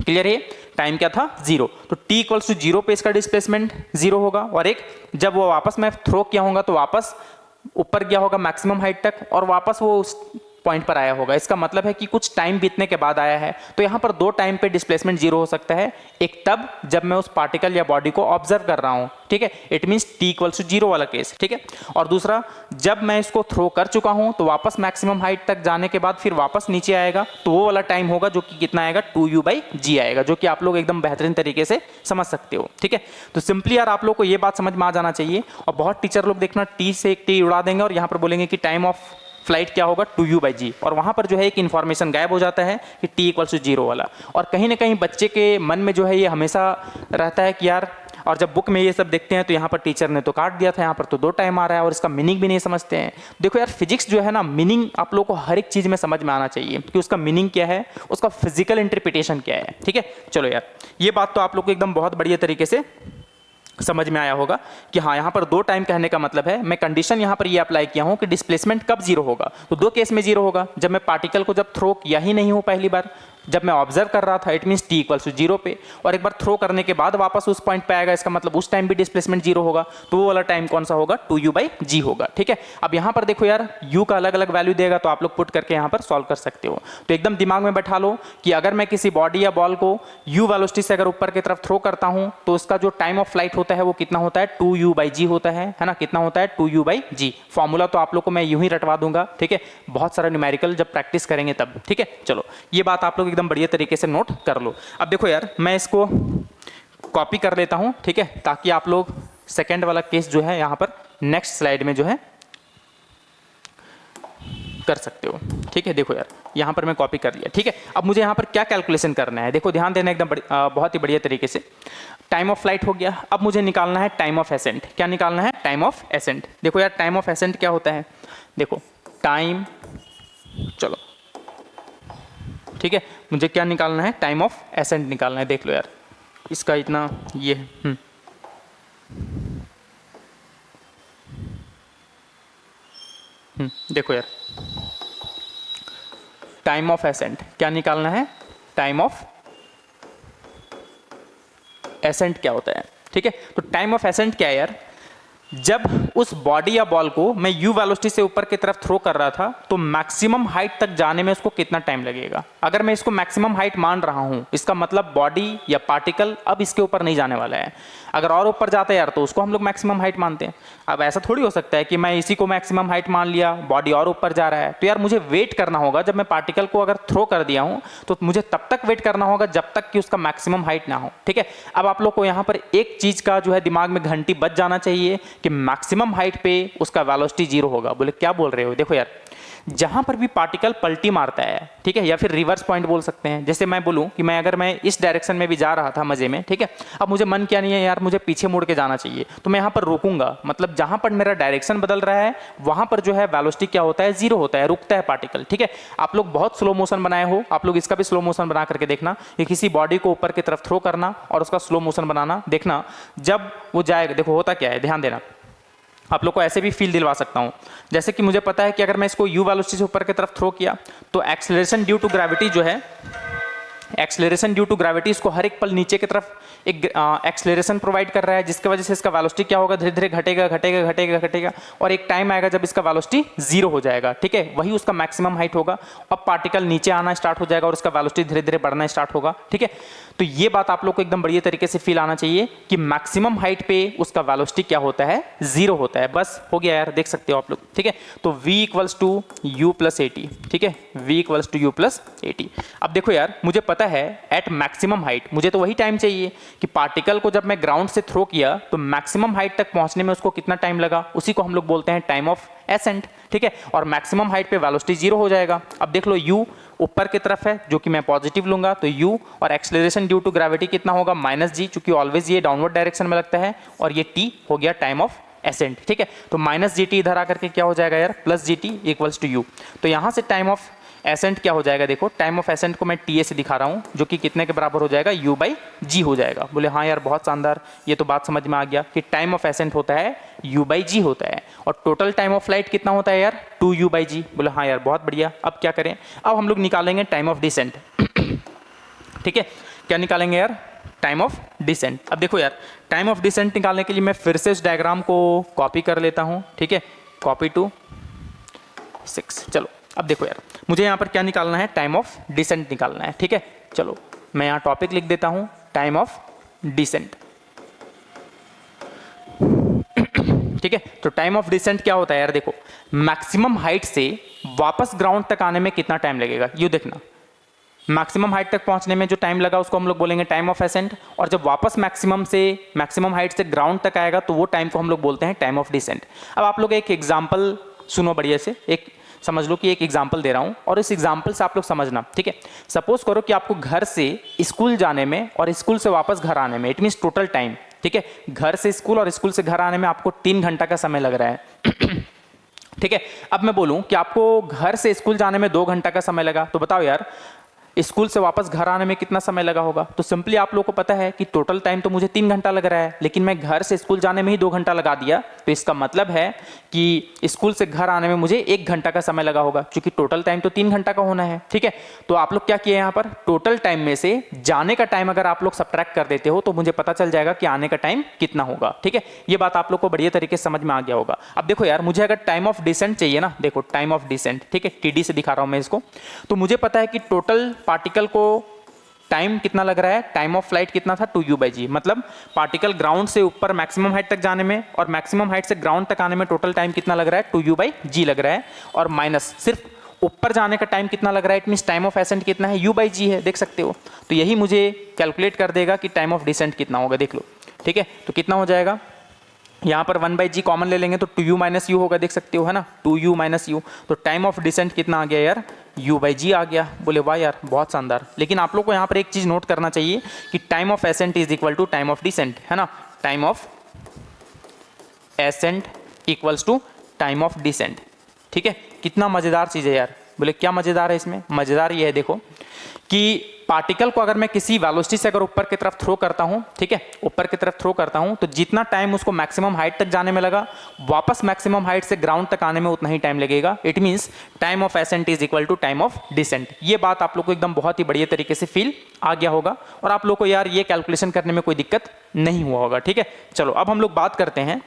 क्लियर है? टाइम क्या था? जीरो। तो t इक्वल्स टू जीरो पे इसका डिस्प्लेसमेंट जीरो होगा, और एक जब वो वापस मैं थ्रो किया होगा तो वापस ऊपर गया होगा मैक्सिमम हाइट तक और वापस वो उस पॉइंट पर आया होगा। इसका मतलब है कि कुछ टाइम बीतने के बाद आया है। तो यहाँ पर दो टाइम पे डिस्प्लेसमेंट जीरो हो सकता है, एक तब जब मैं उस पार्टिकल या बॉडी को ऑब्जर्व कर रहा हूँ, ठीक है, it means t equals to zero वाला केस, ठीक है। और दूसरा, जब मैं इसको थ्रो कर चुका हूँ तो वापस मैक्सिमम हाइट तक जाने के बाद फिर वापस नीचे आएगा, तो वो वाला टाइम होगा जो कि कितना आएगा? 2u/g आएगा, जो कि आप लोग एकदम बेहतरीन तरीके से समझ सकते हो, ठीक है। तो सिंपली यार आप लोग को ये बात समझ में आ जाना चाहिए। और बहुत टीचर लोग देखना t से एक t उड़ा देंगे और यहाँ पर बोलेंगे कि टाइम ऑफ फ्लाइट क्या होगा? 2u/g, और वहां पर जो है एक इन्फॉर्मेशन गायब हो जाता है कि t इक्वल्स टू जीरो वाला। और कहीं ना कहीं बच्चे के मन में जो है ये हमेशा रहता है कि यार, और जब बुक में ये सब देखते हैं तो यहाँ पर टीचर ने तो काट दिया था, यहाँ पर तो दो टाइम आ रहा है, और इसका मीनिंग भी नहीं समझते हैं। देखो यार, फिजिक्स जो है ना, मीनिंग आप लोग को हर एक चीज़ में समझ में आना चाहिए कि उसका मीनिंग क्या है, उसका फिजिकल इंटरप्रिटेशन क्या है, ठीक है। चलो यार, ये बात तो आप लोग को एकदम बहुत बढ़िया तरीके से समझ में आया होगा कि हाँ, यहाँ पर दो टाइम कहने का मतलब है, मैं कंडीशन यहाँ पर ये अप्लाई किया हूँ कि डिस्प्लेसमेंट कब जीरो होगा। तो दो केस में जीरो होगा, जब मैं पार्टिकल को जब थ्रो किया ही नहीं हूँ पहली बार, जब मैं ऑब्जर्व कर रहा था, it means t equals to zero पे, और एक बार थ्रो करने के बाद वापस उस पॉइंट पे आएगा, इसका मतलब उस टाइम भी डिस्प्लेसमेंट जीरो होगा। तो वो वाला टाइम कौन सा होगा? 2u/g होगा, ठीक है। अब यहाँ पर देखो यार, u का अलग अलग वैल्यू देगा, तो आप लोग पुट करके यहाँ पर सॉल्व कर सकते हो। तो एकदम दिमाग में बैठा लो कि अगर मैं किसी बॉडी या बॉल को u वेलोसिटी से अगर ऊपर की तरफ थ्रो करता हूँ तो उसका जो टाइम ऑफ फ्लाइट होता है वो कितना होता है? 2u/g होता है ना। कितना होता है? 2u/g। फॉर्मूला तो आप लोग को मैं यूं ही रटवा दूंगा, ठीक है, बहुत सारा न्यूमेरिकल जब प्रैक्टिस करेंगे तब, ठीक है। चलो, ये बात आप लोग एकदम बढ़िया तरीके से नोट कर लो। अब देखो यार, मैं इसको कॉपी कर लेता हूं, ठीक है, ताकि आप लोग सेकंड वाला केस जो है यहाँ पर नेक्स्ट स्लाइड में जो है कर सकते हो, ठीक है। देखो यार, यहाँ पर मैं कॉपी कर लिया, ठीक है। अब मुझे यहाँ पर क्या कैलकुलेशन करना है, देखो ध्यान देना एकदम बहुत ही बढ़िया तरीके से। टाइम ऑफ फ्लाइट हो गया, अब मुझे निकालना है टाइम ऑफ एसेंट। क्या निकालना है? Time of accent. देखो यार, टाइम ऑफ एसेंट क्या होता है? देखो टाइम, चलो ठीक है, मुझे क्या निकालना है? टाइम ऑफ एसेंट निकालना है। देख लो यार, इसका इतना ये देखो यार, टाइम ऑफ एसेंट क्या निकालना है? टाइम ऑफ एसेंट क्या होता है, ठीक है। तो टाइम ऑफ एसेंट क्या है यार? जब उस बॉडी या बॉल को मैं u वेलोसिटी से ऊपर की तरफ थ्रो कर रहा था तो मैक्सिमम हाइट तक जाने में उसको कितना टाइम लगेगा। अगर मैं इसको मैक्सिमम हाइट मान रहा हूं, इसका मतलब बॉडी या पार्टिकल अब इसके ऊपर नहीं जाने वाला है। अगर और ऊपर जाता है यार तो उसको हम लोग मैक्सिमम हाइट मानते हैं। अब ऐसा थोड़ी हो सकता है कि मैं इसी को मैक्सिमम हाइट मान लिया, बॉडी और ऊपर जा रहा है, तो यार मुझे वेट करना होगा। जब मैं पार्टिकल को अगर थ्रो कर दिया हूं तो मुझे तब तक वेट करना होगा जब तक कि उसका मैक्सिमम हाइट ना हो, ठीक है। अब आप लोग को यहाँ पर एक चीज का जो है दिमाग में घंटी बज जाना चाहिए कि मैक्सिमम हाइट पे उसका वेलोसिटी जीरो होगा। बोले क्या बोल रहे हो? देखो यार, जहां पर भी पार्टिकल पलटी मारता है, ठीक है, या फिर रिवर्स पॉइंट बोल सकते हैं। जैसे मैं बोलूं कि अगर मैं इस डायरेक्शन में भी जा रहा था मजे में, ठीक है, अब मुझे मन क्या नहीं है यार, मुझे पीछे मुड़ के जाना चाहिए, तो मैं यहाँ पर रोकूंगा। मतलब जहां पर मेरा डायरेक्शन बदल रहा है वहां पर जो है वेलोसिटी क्या होता है? जीरो होता है, रुकता है पार्टिकल, ठीक है। आप लोग बहुत स्लो मोशन बनाए हो, आप लोग इसका भी स्लो मोशन बना करके देखना कि किसी बॉडी को ऊपर की तरफ थ्रो करना और उसका स्लो मोशन बनाना, देखना जब वो जाएगा, देखो होता क्या है, ध्यान देना। आप लोग को ऐसे भी फील दिलवा सकता हूं, जैसे कि मुझे पता है कि अगर मैं इसको u वेलोसिटी से ऊपर की तरफ थ्रो किया तो एक्सेलरेशन ड्यू टू ग्रेविटी जो है, एक्सेलरेशन ड्यू टू ग्रेविटी इसको हर एक पल नीचे की तरफ एक एक्सेलरेशन प्रोवाइड कर रहा है, जिसकी वजह से इसका वेलोसिटी क्या होगा? धीरे धीरे घटेगा घटेगा घटेगा घटेगा और एक टाइम आएगा जब इसका वेलोसिटी जीरो हो जाएगा, ठीक है, वही उसका मैक्सिमम हाइट होगा। अब पार्टिकल नीचे आना स्टार्ट हो जाएगा और उसका वेलोसिटी धीरे धीरे बढ़ना स्टार्ट होगा, ठीक है। तो ये बात आप लोग को एकदम बढ़िया तरीके से फील आना चाहिए कि मैक्सिमम हाइट पे उसका वेलोसिटी क्या होता है? जीरो होता है। बस हो गया यार, देख सकते हो आप लोग, ठीक है। तो v equals to u plus a t, ठीक है, v equals to u plus a t. अब देखो यार, मुझे पता है एट मैक्सिमम हाइट मुझे तो वही टाइम चाहिए कि पार्टिकल को जब मैं ग्राउंड से थ्रो किया तो मैक्सिमम हाइट तक पहुंचने में उसको कितना टाइम लगा, उसी को हम लोग बोलते हैं टाइम ऑफ एसेंट, ठीक है। और मैक्सिमम हाइट पे वेलोसिटी जीरो हो जाएगा। अब देख लो, u ऊपर की तरफ है जो कि मैं पॉजिटिव लूंगा, तो u और एक्सेलरेशन ड्यू टू ग्रेविटी कितना होगा? -g, चूंकि ऑलवेज ये डाउनवर्ड डायरेक्शन में लगता है, और ये t हो गया टाइम ऑफ एसेंट, ठीक है। तो माइनस जी टी इधर आकर के क्या हो जाएगा यार, plus g t equals to u. तो यहाँ से टाइम ऑफ एसेंट क्या हो जाएगा, देखो टाइम ऑफ एसेंट को मैं टी ए से दिखा रहा हूँ, जो कि कितने के बराबर हो जाएगा, यू बाई जी हो जाएगा। बोले हाँ यार बहुत शानदार, ये तो बात समझ में आ गया कि टाइम ऑफ एसेंट होता है यू बाई जी होता है, और टोटल टाइम ऑफ फ्लाइट कितना होता है यार, 2u बाई जी। बोले हाँ यार बहुत बढ़िया। अब क्या करें, अब हम लोग निकालेंगे टाइम ऑफ डिसेंट, ठीक है। क्या निकालेंगे यार, टाइम ऑफ डिसेंट। अब देखो यार, टाइम ऑफ डिसेंट निकालने के लिए मैं फिर से इस डायग्राम को कॉपी कर लेता हूँ, ठीक है, कॉपी टू 6। चलो अब देखो यार, मुझे यहाँ पर क्या निकालना है, टाइम ऑफ डिसेंट निकालना है, ठीक है। चलो मैं यहाँ टॉपिक लिख देता हूँ, टाइम ऑफ डिसेंट, ठीक है। तो टाइम ऑफ डिसेंट क्या होता है यार, देखो मैक्सिमम हाइट से वापस ग्राउंड तक आने में कितना टाइम लगेगा, ये देखना। मैक्सिमम हाइट तक पहुंचने में जो टाइम लगा उसको हम लोग बोलेंगे टाइम ऑफ एसेंट, और जब वापस मैक्सिमम हाइट से ग्राउंड तक आएगा तो वो टाइम को हम लोग बोलते हैं टाइम ऑफ डिसेंट। अब आप लोग एक एग्जांपल सुनो बढ़िया से, एक समझ लो कि एक एग्जांपल दे रहा हूं और इस एग्जांपल से आप लोग समझना, ठीक है। सपोज करो कि आपको घर से स्कूल जाने में और स्कूल से वापस घर आने में, इट मीन्स टोटल टाइम, ठीक है, घर से स्कूल और स्कूल से घर आने में आपको 3 घंटा का समय लग रहा है, ठीक है। अब मैं बोलूं कि आपको घर से स्कूल जाने में 2 घंटा का समय लगा, तो बताओ यार स्कूल से वापस घर आने में कितना समय लगा होगा। तो सिंपली आप लोगों को पता है कि टोटल टाइम तो मुझे 3 घंटा लग रहा है, लेकिन मैं घर से स्कूल जाने में ही 2 घंटा लगा दिया, तो इसका मतलब है कि स्कूल से घर आने में मुझे 1 घंटा का समय लगा होगा, क्योंकि टोटल टाइम तो 3 घंटा का होना है, ठीक है। तो आप लोग क्या किए यहाँ पर, टोटल टाइम में से जाने का टाइम अगर आप लोग सब्ट्रैक्ट कर देते हो तो मुझे पता चल जाएगा कि आने का टाइम कितना होगा, ठीक है। ये बात आप लोग को बढ़िया तरीके से समझ में आ गया होगा। अब देखो यार, मुझे अगर टाइम ऑफ डिसेंट चाहिए ना, देखो टाइम ऑफ डिसेंट, ठीक है, टीडी से दिखा रहा हूं मैं इसको, तो मुझे पता है कि टोटल पार्टिकल को टाइम कितना लग रहा है, टाइम ऑफ फ्लाइट कितना था, 2u बाई जी। मतलब पार्टिकल ग्राउंड से ऊपर मैक्सिमम हाइट तक जाने में और मैक्सिमम हाइट से ग्राउंड तक आने में टोटल टाइम कितना लग रहा है, 2u बाई जी लग रहा है, और माइनस सिर्फ ऊपर जाने का टाइम कितना लग रहा है, it means time of accent कितना है, u बाई जी है, देख सकते हो। तो यही मुझे कैलकुलेट कर देगा कि टाइम ऑफ डिसेंट कितना होगा, देख लो, ठीक है। तो कितना हो जाएगा, यहाँ पर 1 बाई जी कॉमन ले लेंगे तो 2u माइनस यू होगा, देख सकते हो, है ना, 2u माइनस यू। तो टाइम ऑफ डिसेंट कितना आ गया यार, u बाई जी आ गया। बोले वाह यार बहुत शानदार। लेकिन आप लोग को यहाँ पर एक चीज़ नोट करना चाहिए कि time of ascent is equal to time of descent, है ना, time of ascent equals to time of descent, ठीक है। कितना मज़ेदार चीज़ है यार। बोले क्या मज़ेदार है इसमें, मज़ेदार ये है देखो कि पार्टिकल को अगर मैं किसी वेलोसिटी से अगर ऊपर की तरफ थ्रो करता हूं, ठीक है, ऊपर की तरफ थ्रो करता हूं, तो जितना टाइम उसको मैक्सिमम हाइट तक जाने में लगा, वापस मैक्सिमम हाइट से ग्राउंड तक आने में उतना ही टाइम लगेगा। It means time of ascent is equal to time of descent. ये बात आप लोग को एकदम बहुत ही बढ़िया तरीके से फील आ गया होगा और आप लोग को यार ये कैलकुलेशन करने में कोई दिक्कत नहीं हुआ होगा, ठीक है। चलो अब हम लोग बात करते हैं,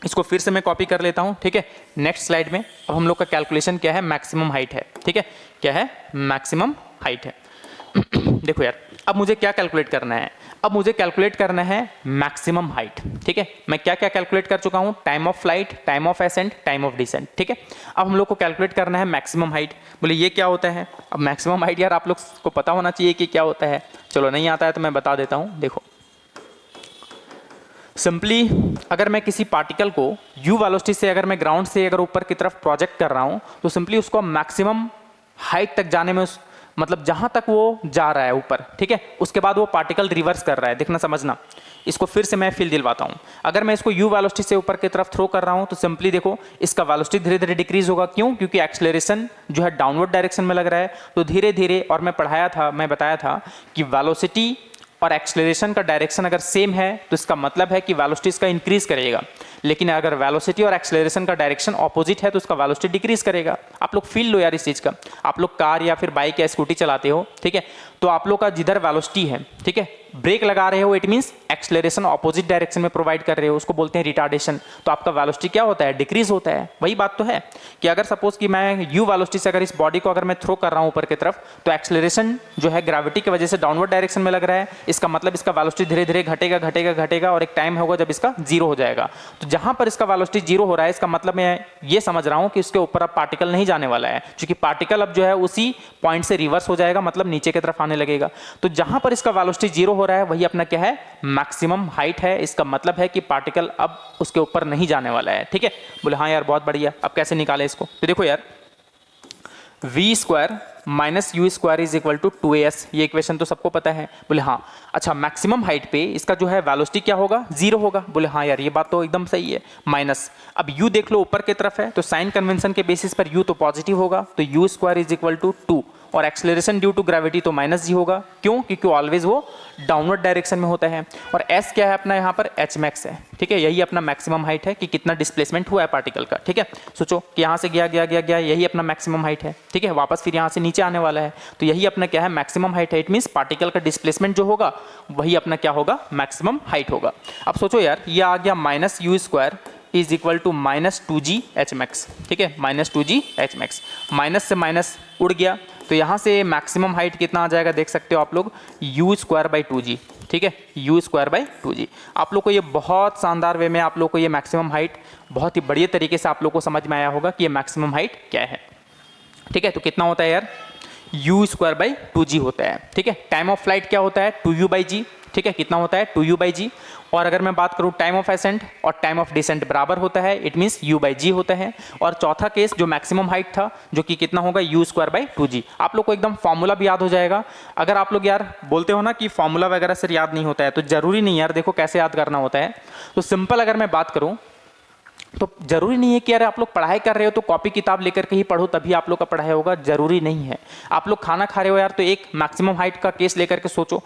इसको फिर से मैं कॉपी कर लेता हूं, ठीक है, नेक्स्ट स्लाइड में। अब हम लोग का कैलकुलेशन क्या है, मैक्सिमम हाइट है, ठीक है, क्या है, मैक्सिमम हाइट है। देखो यार, अब मुझे क्या कैलकुलेट करना है, अब मुझे कैलकुलेट करना है मैक्सिमम हाइट, ठीक है। मैं क्या क्या कैलकुलेट कर चुका हूं, time of flight, time of ascent, time of descent, ठीक है। अब हम लोग को कैलकुलेट करना है मैक्सिमम हाइट। बोले ये क्या होता है, अब मैक्सिमम हाइट यार आप लोग को पता होना चाहिए कि क्या होता है। चलो नहीं आता है तो मैं बता देता हूं, देखो सिंपली अगर मैं किसी पार्टिकल को u वेलोसिटी से अगर मैं ग्राउंड से अगर ऊपर की तरफ प्रोजेक्ट कर रहा हूं तो सिंपली उसको मैक्सिमम हाइट तक जाने में मतलब जहां तक वो जा रहा है ऊपर, ठीक है, उसके बाद वो पार्टिकल रिवर्स कर रहा है। देखना समझना, इसको फिर से मैं फील दिलवाता हूं। अगर मैं इसको u वेलोसिटी से ऊपर की तरफ थ्रो कर रहा हूं तो सिंपली देखो इसका वेलोसिटी धीरे धीरे डिक्रीज होगा। क्यों, क्योंकि एक्सेलरेशन जो है डाउनवर्ड डायरेक्शन में लग रहा है, तो धीरे धीरे, और मैं बताया था कि वेलोसिटी और एक्सेलरेशन का डायरेक्शन अगर सेम है तो इसका मतलब है कि वेलोसिटी इसका इंक्रीज करेगा, लेकिन अगर वेलोसिटी और एक्सेलरेशन का डायरेक्शन ऑपोजिट है तो इसका वेलोसिटी डिक्रीज करेगा। आप लोग फील लो यार इस चीज़ का। आप लोग कार या फिर बाइक या स्कूटी चलाते हो, ठीक है, तो आप लोग का जिधर वेलोसिटी है, ठीक है, ब्रेक लगा रहे हो, it means acceleration opposite direction में प्रोवाइड कर रहे हो, उसको बोलते हैं रिटार्डेशन। तो आपका वेलोसिटी क्या होता है, डिक्रीज होता है। वही बात तो है कि अगर सपोज कि मैं u वेलोसिटी से अगर इस बॉडी को अगर मैं थ्रो कर रहा हूं ऊपर की तरफ, तो एक्सेलरेशन जो है ग्रेविटी की वजह से डाउनवर्ड डायरेक्शन में लग रहा है, इसका मतलब इसका वेलोसिटी धीरे धीरे घटेगा घटेगा घटेगा और एक टाइम होगा जब इसका जीरो हो जाएगा। तो जहां पर इसका वेलोसिटी जीरो हो रहा है, इसका मतलब मैं ये समझ रहा हूं कि इसके ऊपर अब पार्टिकल नहीं जाने वाला है, क्योंकि पार्टिकल अब जो है उसी पॉइंट से रिवर्स हो जाएगा, मतलब नीचे की तरफ आने लगेगा। तो जहां पर इसका वेलोसिटी जीरो हो रहा है वही अपना क्या है, मैक्सिमम हाइट है। इसका मतलब है कि पार्टिकल अब उसके ऊपर नहीं जाने वाला है, ठीक है। बोले हाँ यार बहुत बढ़िया। अब कैसे निकाले इसको, तो देखो यार, v square minus u square is equal to 2as, ये इक्वेशन तो सबको पता है। बोले हाँ, अच्छा, मैक्सिमम हाइट पे इसका जो है वेलोसिटी क्या होगा, 0 होगा। बोले हाँ यार ये बात तो एकदम सही है। माइनस, अब u देख लो ऊपर की तरफ है तो साइन कन्वेंशन के बेसिस पर u तो पॉजिटिव होगा, तो u square is equal to 2, और एक्सेलरेशन ड्यू टू ग्रेविटी तो माइनस जी होगा। क्यों? क्योंकि ऑलवेज वो डाउनवर्ड डायरेक्शन में होता है। और s क्या है अपना यहाँ पर, एच मैक्स है। ठीक है, यही अपना मैक्सिमम हाइट है कि कितना डिस्प्लेसमेंट हुआ है पार्टिकल का। ठीक है, सोचो कि यहाँ से गया गया गया गया, यही अपना मैक्सिमम हाइट है। ठीक है, वापस फिर यहाँ से नीचे आने वाला है, तो यही अपना क्या है, मैक्सिमम हाइट है। इट मीन्स पार्टिकल का डिस्प्लेसमेंट जो होगा वही अपना क्या होगा, मैक्सिमम हाइट होगा। अब सोचो यार, ये आ गया minus u square is equal to minus 2g h max. ठीक है, minus 2g h max, minus से माइनस उड़ गया, तो यहाँ से मैक्सिमम हाइट कितना आ जाएगा देख सकते हो आप लोग, यू स्क्वायर बाई 2g। ठीक है, यू स्क्वायर बाई 2g। आप लोग को ये बहुत शानदार वे में आप लोग को ये मैक्सिमम हाइट बहुत ही बढ़िया तरीके से आप लोग को समझ में आया होगा कि ये मैक्सिमम हाइट क्या है। ठीक है, तो कितना होता है यार, यू स्क्वायर बाई 2g होता है। ठीक है, टाइम ऑफ फ्लाइट क्या होता है, 2u बाई जी। ठीक है, कितना होता है, 2u बाई जी। और अगर मैं बात करूं टाइम ऑफ असेंट और टाइम ऑफ डिसेंट बराबर होता है, इट मीन्स u बाई जी होता है। और चौथा केस जो मैक्सिमम हाइट था जो कि कितना होगा, u स्क्वायर बाई 2g। आप लोग को एकदम फॉर्मूला भी याद हो जाएगा। अगर आप लोग यार बोलते हो ना कि फॉर्मूला वगैरह सिर्फ याद नहीं होता है, तो जरूरी नहीं यार, देखो कैसे याद करना होता है। तो सिंपल अगर मैं बात करूं तो जरूरी नहीं है कि यार आप लोग पढ़ाई कर रहे हो तो कॉपी किताब लेकर के ही पढ़ो तभी आप लोग का पढ़ाई होगा, जरूरी नहीं है। आप लोग खाना खा रहे हो यार तो एक मैक्सिमम हाइट का केस लेकर के सोचो,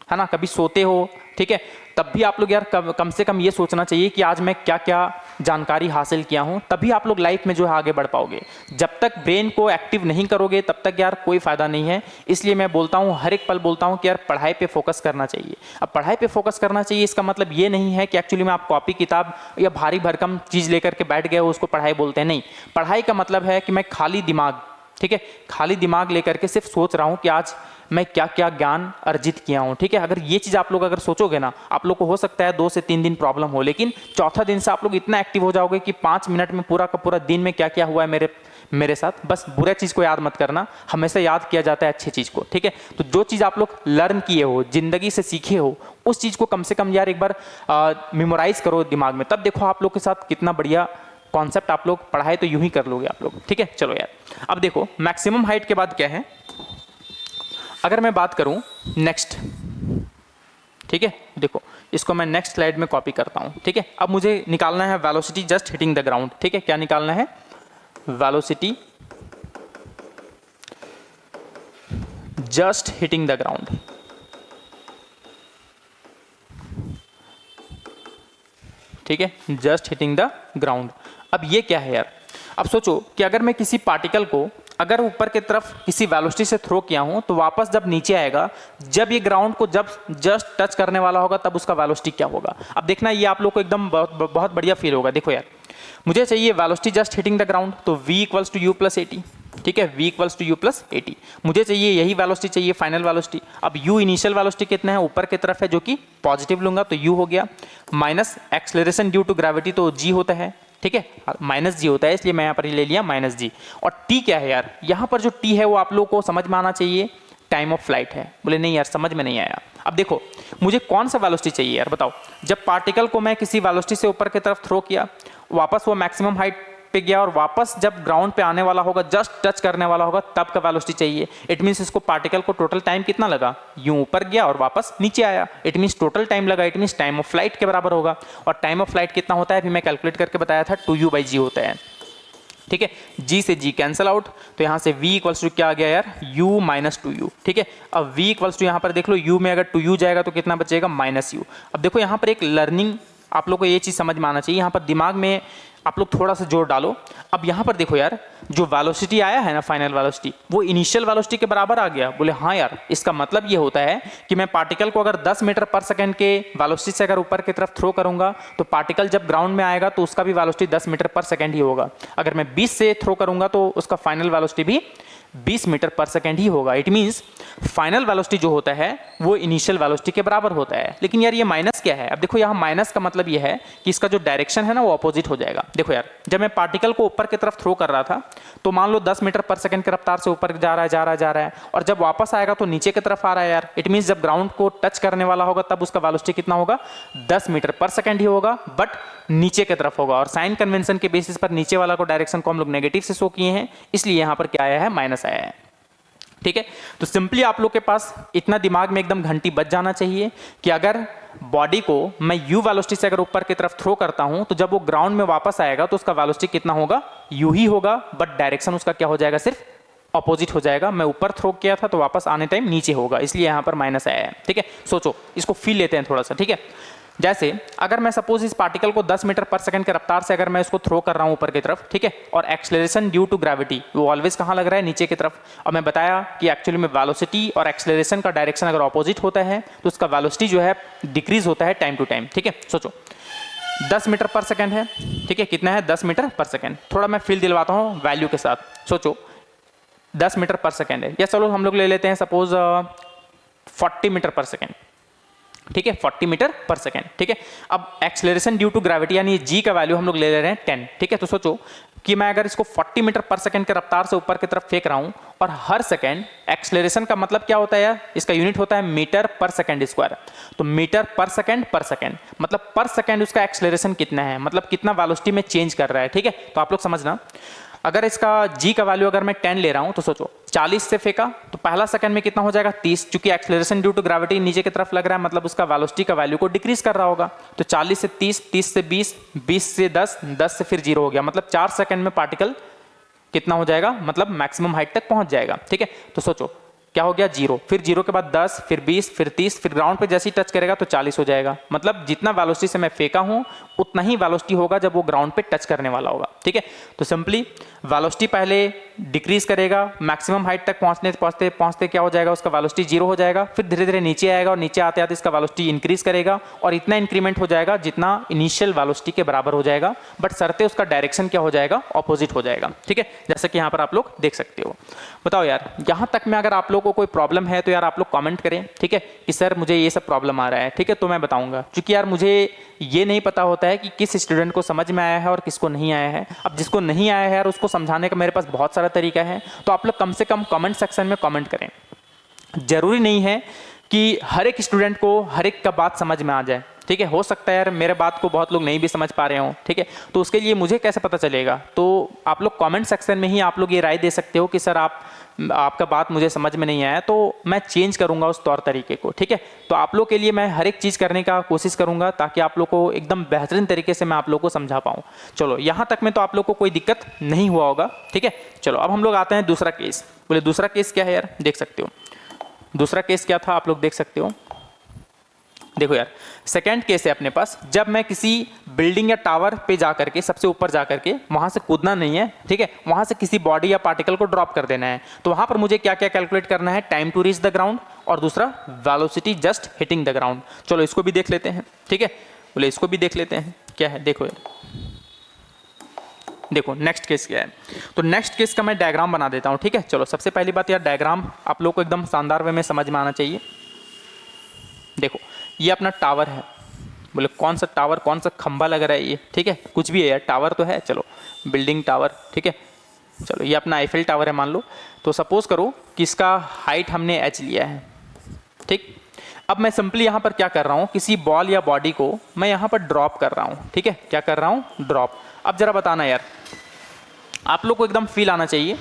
है ना। कभी सोते हो, ठीक है, तब भी आप लोग यार कम से कम ये सोचना चाहिए कि आज मैं क्या क्या जानकारी हासिल किया हूं, तभी आप लोग लाइफ में जो है आगे बढ़ पाओगे। जब तक ब्रेन को एक्टिव नहीं करोगे तब तक यार कोई फायदा नहीं है। इसलिए मैं बोलता हूं, हर एक पल बोलता हूं कि यार पढ़ाई पे फोकस करना चाहिए। अब पढ़ाई पे फोकस करना चाहिए इसका मतलब ये नहीं है कि एक्चुअली में आप कॉपी किताब या भारी भरकम चीज़ लेकर के बैठ गए हो उसको पढ़ाई बोलते हैं, नहीं। पढ़ाई का मतलब है कि मैं खाली दिमाग, ठीक है, खाली दिमाग लेकर के सिर्फ सोच रहा हूं कि आज मैं क्या क्या ज्ञान अर्जित किया हूं। ठीक है, अगर ये चीज़ आप लोग अगर सोचोगे ना, आप लोग को हो सकता है 2 से 3 दिन प्रॉब्लम हो, लेकिन चौथा दिन से आप लोग इतना एक्टिव हो जाओगे कि 5 मिनट में पूरा का पूरा दिन में क्या क्या हुआ है मेरे साथ। बस बुरा चीज़ को याद मत करना, हमेशा याद किया जाता है अच्छी चीज़ को। ठीक है, तो जो चीज़ आप लोग लर्न किए हो, जिंदगी से सीखे हो, उस चीज़ को कम से कम यार एक बार मेमोराइज करो दिमाग में, तब देखो आप लोग के साथ कितना बढ़िया कॉन्सेप्ट आप लोग पढ़ाई तो यूं ही कर लोगे आप लोग। ठीक है, चलो यार, अब देखो मैक्सिमम हाइट के बाद क्या है। अगर मैं बात करूं नेक्स्ट, ठीक है, देखो इसको मैं नेक्स्ट स्लाइड में कॉपी करता हूं। ठीक है, अब मुझे निकालना है velocity just hitting the ground. ठीक है, क्या निकालना है, velocity just hitting the ground. ठीक है, जस्ट हिटिंग द ग्राउंड। अब ये क्या है यार, अब सोचो कि अगर मैं किसी पार्टिकल को अगर ऊपर की तरफ किसी वेलोसिटी से थ्रो किया हूं तो वापस जब नीचे आएगा, जब ये ग्राउंड को जब जस्ट टच करने वाला होगा तब उसका वेलोसिटी क्या होगा। अब देखना ये आप लोग को एकदम बहुत बढ़िया फील होगा। देखो यार, मुझे चाहिए velocity just hitting the ground, तो v equals to u plus 80। ठीक है, v equals to u plus 80। मुझे चाहिए यही वेलोसिटी चाहिए, फाइनल वेलोसिटी। अब u इनिशियल वेलोसिटी कितना है, ऊपर की तरफ है जो कि पॉजिटिव लूंगा तो u हो गया, minus acceleration due to gravity तो g होता है। ठीक है, माइनस जी होता है, इसलिए मैं यहाँ पर ले लिया माइनस जी। और टी क्या है यार, यहाँ पर जो टी है वो आप लोगों को समझ में आना चाहिए, टाइम ऑफ फ्लाइट है। बोले नहीं यार समझ में नहीं आया। अब देखो मुझे कौन सा वेलोसिटी चाहिए यार, बताओ। जब पार्टिकल को मैं किसी वेलोसिटी से ऊपर की तरफ थ्रो किया, वापस वो मैक्सिमम हाइट पे गया और वापस जब ग्राउंड पे आने वाला होगा, जस्ट टच करने वाला होगा, तब का वेलोसिटी चाहिए। इट मींस इसको पार्टिकल को टोटल टाइम कितना लगा, यूं ऊपर गया और वापस नीचे आया, इट मींस टोटल टाइम लगा, it means time of flight के बराबर होगा। और टाइम ऑफ फ्लाइट कितना होता है अभी मैं कैलकुलेट करके बताया था, 2u बाई जी होता है। ठीक है, g से g कैंसिल आउट, तो यहाँ से v इक्वल्स टू क्या आ गया यार, u माइनस 2u। ठीक है, अब v इक्वल्स टू यहाँ पर देख लो, u में अगर 2u जाएगा तो कितना बचेगा, माइनस u। अब देखो यहाँ पर एक लर्निंग आप लोग को ये चीज़ समझ में आना चाहिए, यहाँ पर दिमाग में आप लोग थोड़ा सा जोर डालो। अब यहाँ पर देखो यार, जो वेलोसिटी आया है ना फाइनल वेलोसिटी, वो इनिशियल वेलोसिटी के बराबर आ गया। बोले हाँ यार, इसका मतलब ये होता है कि मैं पार्टिकल को अगर 10 मीटर पर सेकंड के वेलोसिटी से अगर ऊपर की तरफ थ्रो करूंगा तो पार्टिकल जब ग्राउंड में आएगा तो उसका भी वेलोसिटी 10 मीटर पर सेकंड ही होगा। अगर मैं 20 से थ्रो करूंगा तो उसका फाइनल वेलोसिटी भी 20 मीटर पर सेकंड ही होगा। इट मींस फाइनल वेलोसिटी जो होता है वो इनिशियल वेलोसिटी के बराबर होता है। लेकिन यार ये माइनस क्या है, अब देखो यहाँ माइनस का मतलब ये है कि इसका जो डायरेक्शन है ना वो अपोजिट हो जाएगा। देखो यार, जब मैं पार्टिकल को ऊपर की तरफ थ्रो कर रहा था तो मान लो 10 मीटर पर सेकंड की रफ्तार से ऊपर जा रहा है और जब वापस आएगा तो नीचे की तरफ आ रहा है यार। इट मींस जब ग्राउंड को टच करने वाला होगा तब उसका वेलोसिटी कितना होगा, 10 मीटर पर सेकंड ही होगा, बट नीचे की तरफ होगा। और साइन कन्वेंशन के बेसिस पर नीचे वाला को डायरेक्शन को हम लोग नेगेटिव से शो किए हैं, इसलिए यहाँ पर क्या आया है, माइनस आया है। ठीक है। तो सिंपली आप लोग के पास इतना दिमाग में एकदम घंटी बज जाना चाहिए कि अगर बॉडी को मैं u वेलोसिटी से अगर ऊपर की तरफ थ्रो करता हूं तो जब वो ग्राउंड में वापस आएगा तो उसका वेलोसिटी कितना होगा, u ही होगा, बट डायरेक्शन उसका क्या हो जाएगा, सिर्फ अपोजिट हो जाएगा। मैं ऊपर थ्रो किया था तो वापस आने टाइम नीचे होगा, इसलिए यहां पर माइनस आया है। ठीक है, सोचो, इसको फील लेते हैं थोड़ा सा। ठीक है, जैसे अगर मैं सपोज इस पार्टिकल को 10 मीटर पर सेकंड के रफ्तार से अगर मैं इसको थ्रो कर रहा हूं ऊपर की तरफ, ठीक है, और एक्सेलरेशन ड्यू टू ग्रेविटी वो ऑलवेज कहां लग रहा है, नीचे की तरफ। और मैं बताया कि एक्चुअली में वेलोसिटी और एक्सेलरेशन का डायरेक्शन अगर ऑपोजिट होता है तो उसका वेलोसिटी जो है डिक्रीज होता है टाइम टू टाइम। ठीक है, सोचो 10 मीटर पर सेकंड है, ठीक है, कितना है, 10 मीटर पर सेकंड। थोड़ा मैं फील दिलवाता हूं वैल्यू के साथ। सोचो 10 मीटर पर सेकंड है, या चलो हम लोग ले लेते हैं सपोज 40 मीटर पर सेकंड। ठीक है, 40 मीटर पर सेकंड। ठीक है, अब एक्सेलरेशन ड्यू टू ग्रेविटी यानी जी का वैल्यू हम लोग ले रहे हैं 10। ठीक है, तो सोचो कि मैं अगर इसको 40 मीटर पर सेकंड के रफ्तार से ऊपर की तरफ फेंक रहा हूं और हर सेकंड, एक्सेलरेशन का मतलब क्या होता है यार, इसका यूनिट होता है मीटर पर सेकंड स्क्वायर। तो मीटर पर सेकंड मतलब पर सेकंड उसका एक्सेलरेशन कितना है, मतलब कितना वेलोसिटी में चेंज कर रहा है। ठीक है, तो आप लोग समझना, अगर इसका g का वैल्यू अगर मैं 10 ले रहा हूं तो सोचो 40 से फेंका तो पहला सेकंड में कितना हो जाएगा, 30। चूंकि एक्सेलरेशन ड्यू टू ग्रेविटी नीचे की तरफ लग रहा है, मतलब उसका वेलोसिटी का वैल्यू को डिक्रीज कर रहा होगा। तो 40 से 30, 30 से 20, 20 से 10, 10 से फिर 0 हो गया, मतलब 4 सेकंड में पार्टिकल कितना हो जाएगा, मतलब मैक्सिमम हाइट तक पहुंच जाएगा। ठीक है, तो सोचो क्या हो गया, 0, फिर 0 के बाद 10, फिर 20, फिर 30, फिर ग्राउंड पे जैसे ही टच करेगा तो 40 हो जाएगा। मतलब जितना वेलोसिटी से मैं फेंका हूं उतना ही वेलोसिटी होगा जब वो ग्राउंड पे टच करने वाला होगा। ठीक है, तो सिंपली वेलोसिटी पहले डिक्रीज करेगा, मैक्सिमम हाइट तक पहुंचने पहुंचते पहुंचते क्या हो जाएगा, उसका वेलोसिटी 0 हो जाएगा, फिर धीरे धीरे नीचे आएगा और नीचे आते आते इसका वेलोसिटी इंक्रीज करेगा और इतना इंक्रीमेंट हो जाएगा जितना इनिशियल वेलोसिटी के बराबर हो जाएगा, बट सरते उसका डायरेक्शन क्या हो जाएगा, ऑपोजिट हो जाएगा। ठीक है, जैसे कि यहाँ पर आप लोग देख सकते हो। बताओ यार, यहाँ तक में अगर आप लोगों को कोई प्रॉब्लम है तो यार आप लोग कमेंट करें। ठीक है, कि सर मुझे ये सब प्रॉब्लम आ रहा है। ठीक है, तो मैं बताऊंगा, क्योंकि यार मुझे ये नहीं पता होता है कि किस स्टूडेंट को समझ में आया है और किसको नहीं आया है। अब जिसको नहीं आया है यार उसको समझाने का मेरे पास बहुत सारा तरीका है, तो आप लोग कम से कम कमेंट सेक्शन में कमेंट करें। जरूरी नहीं है कि हर एक स्टूडेंट को हर एक का बात समझ में आ जाए। ठीक है, हो सकता है यार मेरे बात को बहुत लोग नहीं भी समझ पा रहे हो। ठीक है, तो उसके लिए मुझे कैसे पता चलेगा, तो आप लोग कमेंट सेक्शन में ही आप लोग ये राय दे सकते हो कि सर आपका बात मुझे समझ में नहीं आया, तो मैं चेंज करूंगा उस तौर तरीके को। ठीक है, तो आप लोग के लिए मैं हर एक चीज़ करने का कोशिश करूंगा ताकि आप लोग को एकदम बेहतरीन तरीके से मैं आप लोग को समझा पाऊँ। चलो यहाँ तक में तो आप लोग को कोई दिक्कत नहीं हुआ होगा। ठीक है, चलो अब हम लोग आते हैं दूसरा केस। बोले दूसरा केस क्या है यार, देख सकते हो दूसरा केस क्या था, आप लोग देख सकते हो। देखो यार, सेकंड केस है अपने पास, जब मैं किसी बिल्डिंग या टावर पे जाकर के, सबसे ऊपर जाकर के, वहां से कूदना नहीं है। ठीक है, वहां से किसी बॉडी या पार्टिकल को ड्रॉप कर देना है। तो वहां पर मुझे क्या क्या कैलकुलेट करना है, time to reach the ground और दूसरा velocity just hitting the ground. चलो इसको भी देख लेते हैं। ठीक है, बोले इसको भी देख लेते हैं क्या है। देखो यार, देखो नेक्स्ट केस क्या है। तो नेक्स्ट केस का मैं डायग्राम बना देता हूं। ठीक है, चलो सबसे पहली बात यार, डायग्राम आप लोग को एकदम शानदार वे में समझ में आना चाहिए। देखो ये अपना टावर है। बोले कौन सा टावर, कौन सा खंबा लग रहा है ये। ठीक है, कुछ भी है यार, टावर तो है, चलो बिल्डिंग टावर। ठीक है, चलो ये अपना आईफिल टावर है मान लो। तो सपोज करो कि इसका हाइट हमने h लिया है। ठीक, अब मैं सिंपली यहाँ पर क्या कर रहा हूँ, किसी बॉल या बॉडी को मैं यहाँ पर ड्रॉप कर रहा हूँ। ठीक है, क्या कर रहा हूँ, ड्रॉप। अब जरा बताना यार, आप लोग को एकदम फील आना चाहिए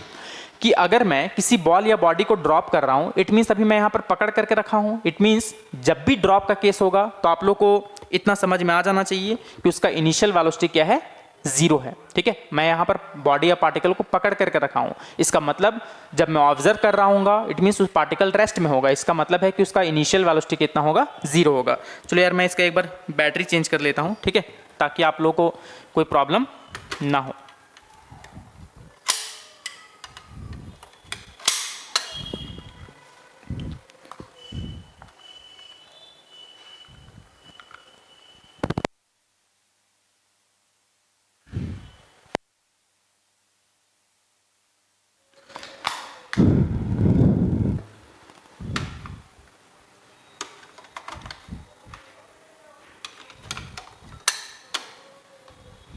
कि अगर मैं किसी बॉल या बॉडी को ड्रॉप कर रहा हूं, इट मीन्स अभी मैं यहां पर पकड़ करके रखा हूं। इट मीन्स जब भी ड्रॉप का केस होगा तो आप लोग को इतना समझ में आ जाना चाहिए कि उसका इनिशियल वेलोसिटी क्या है, 0 है। ठीक है, मैं यहां पर बॉडी या पार्टिकल को पकड़ करके रखा हूं। इसका मतलब जब मैं ऑब्जर्व कर रहा हूंगा, इट मीन्स उस पार्टिकल रेस्ट में होगा। इसका मतलब है कि उसका इनिशियल वेलोसिटी कितना होगा, 0 होगा। चलो यार मैं इसका एक बार बैटरी चेंज कर लेता हूं। ठीक है, ताकि आप लोग को कोई प्रॉब्लम ना हो।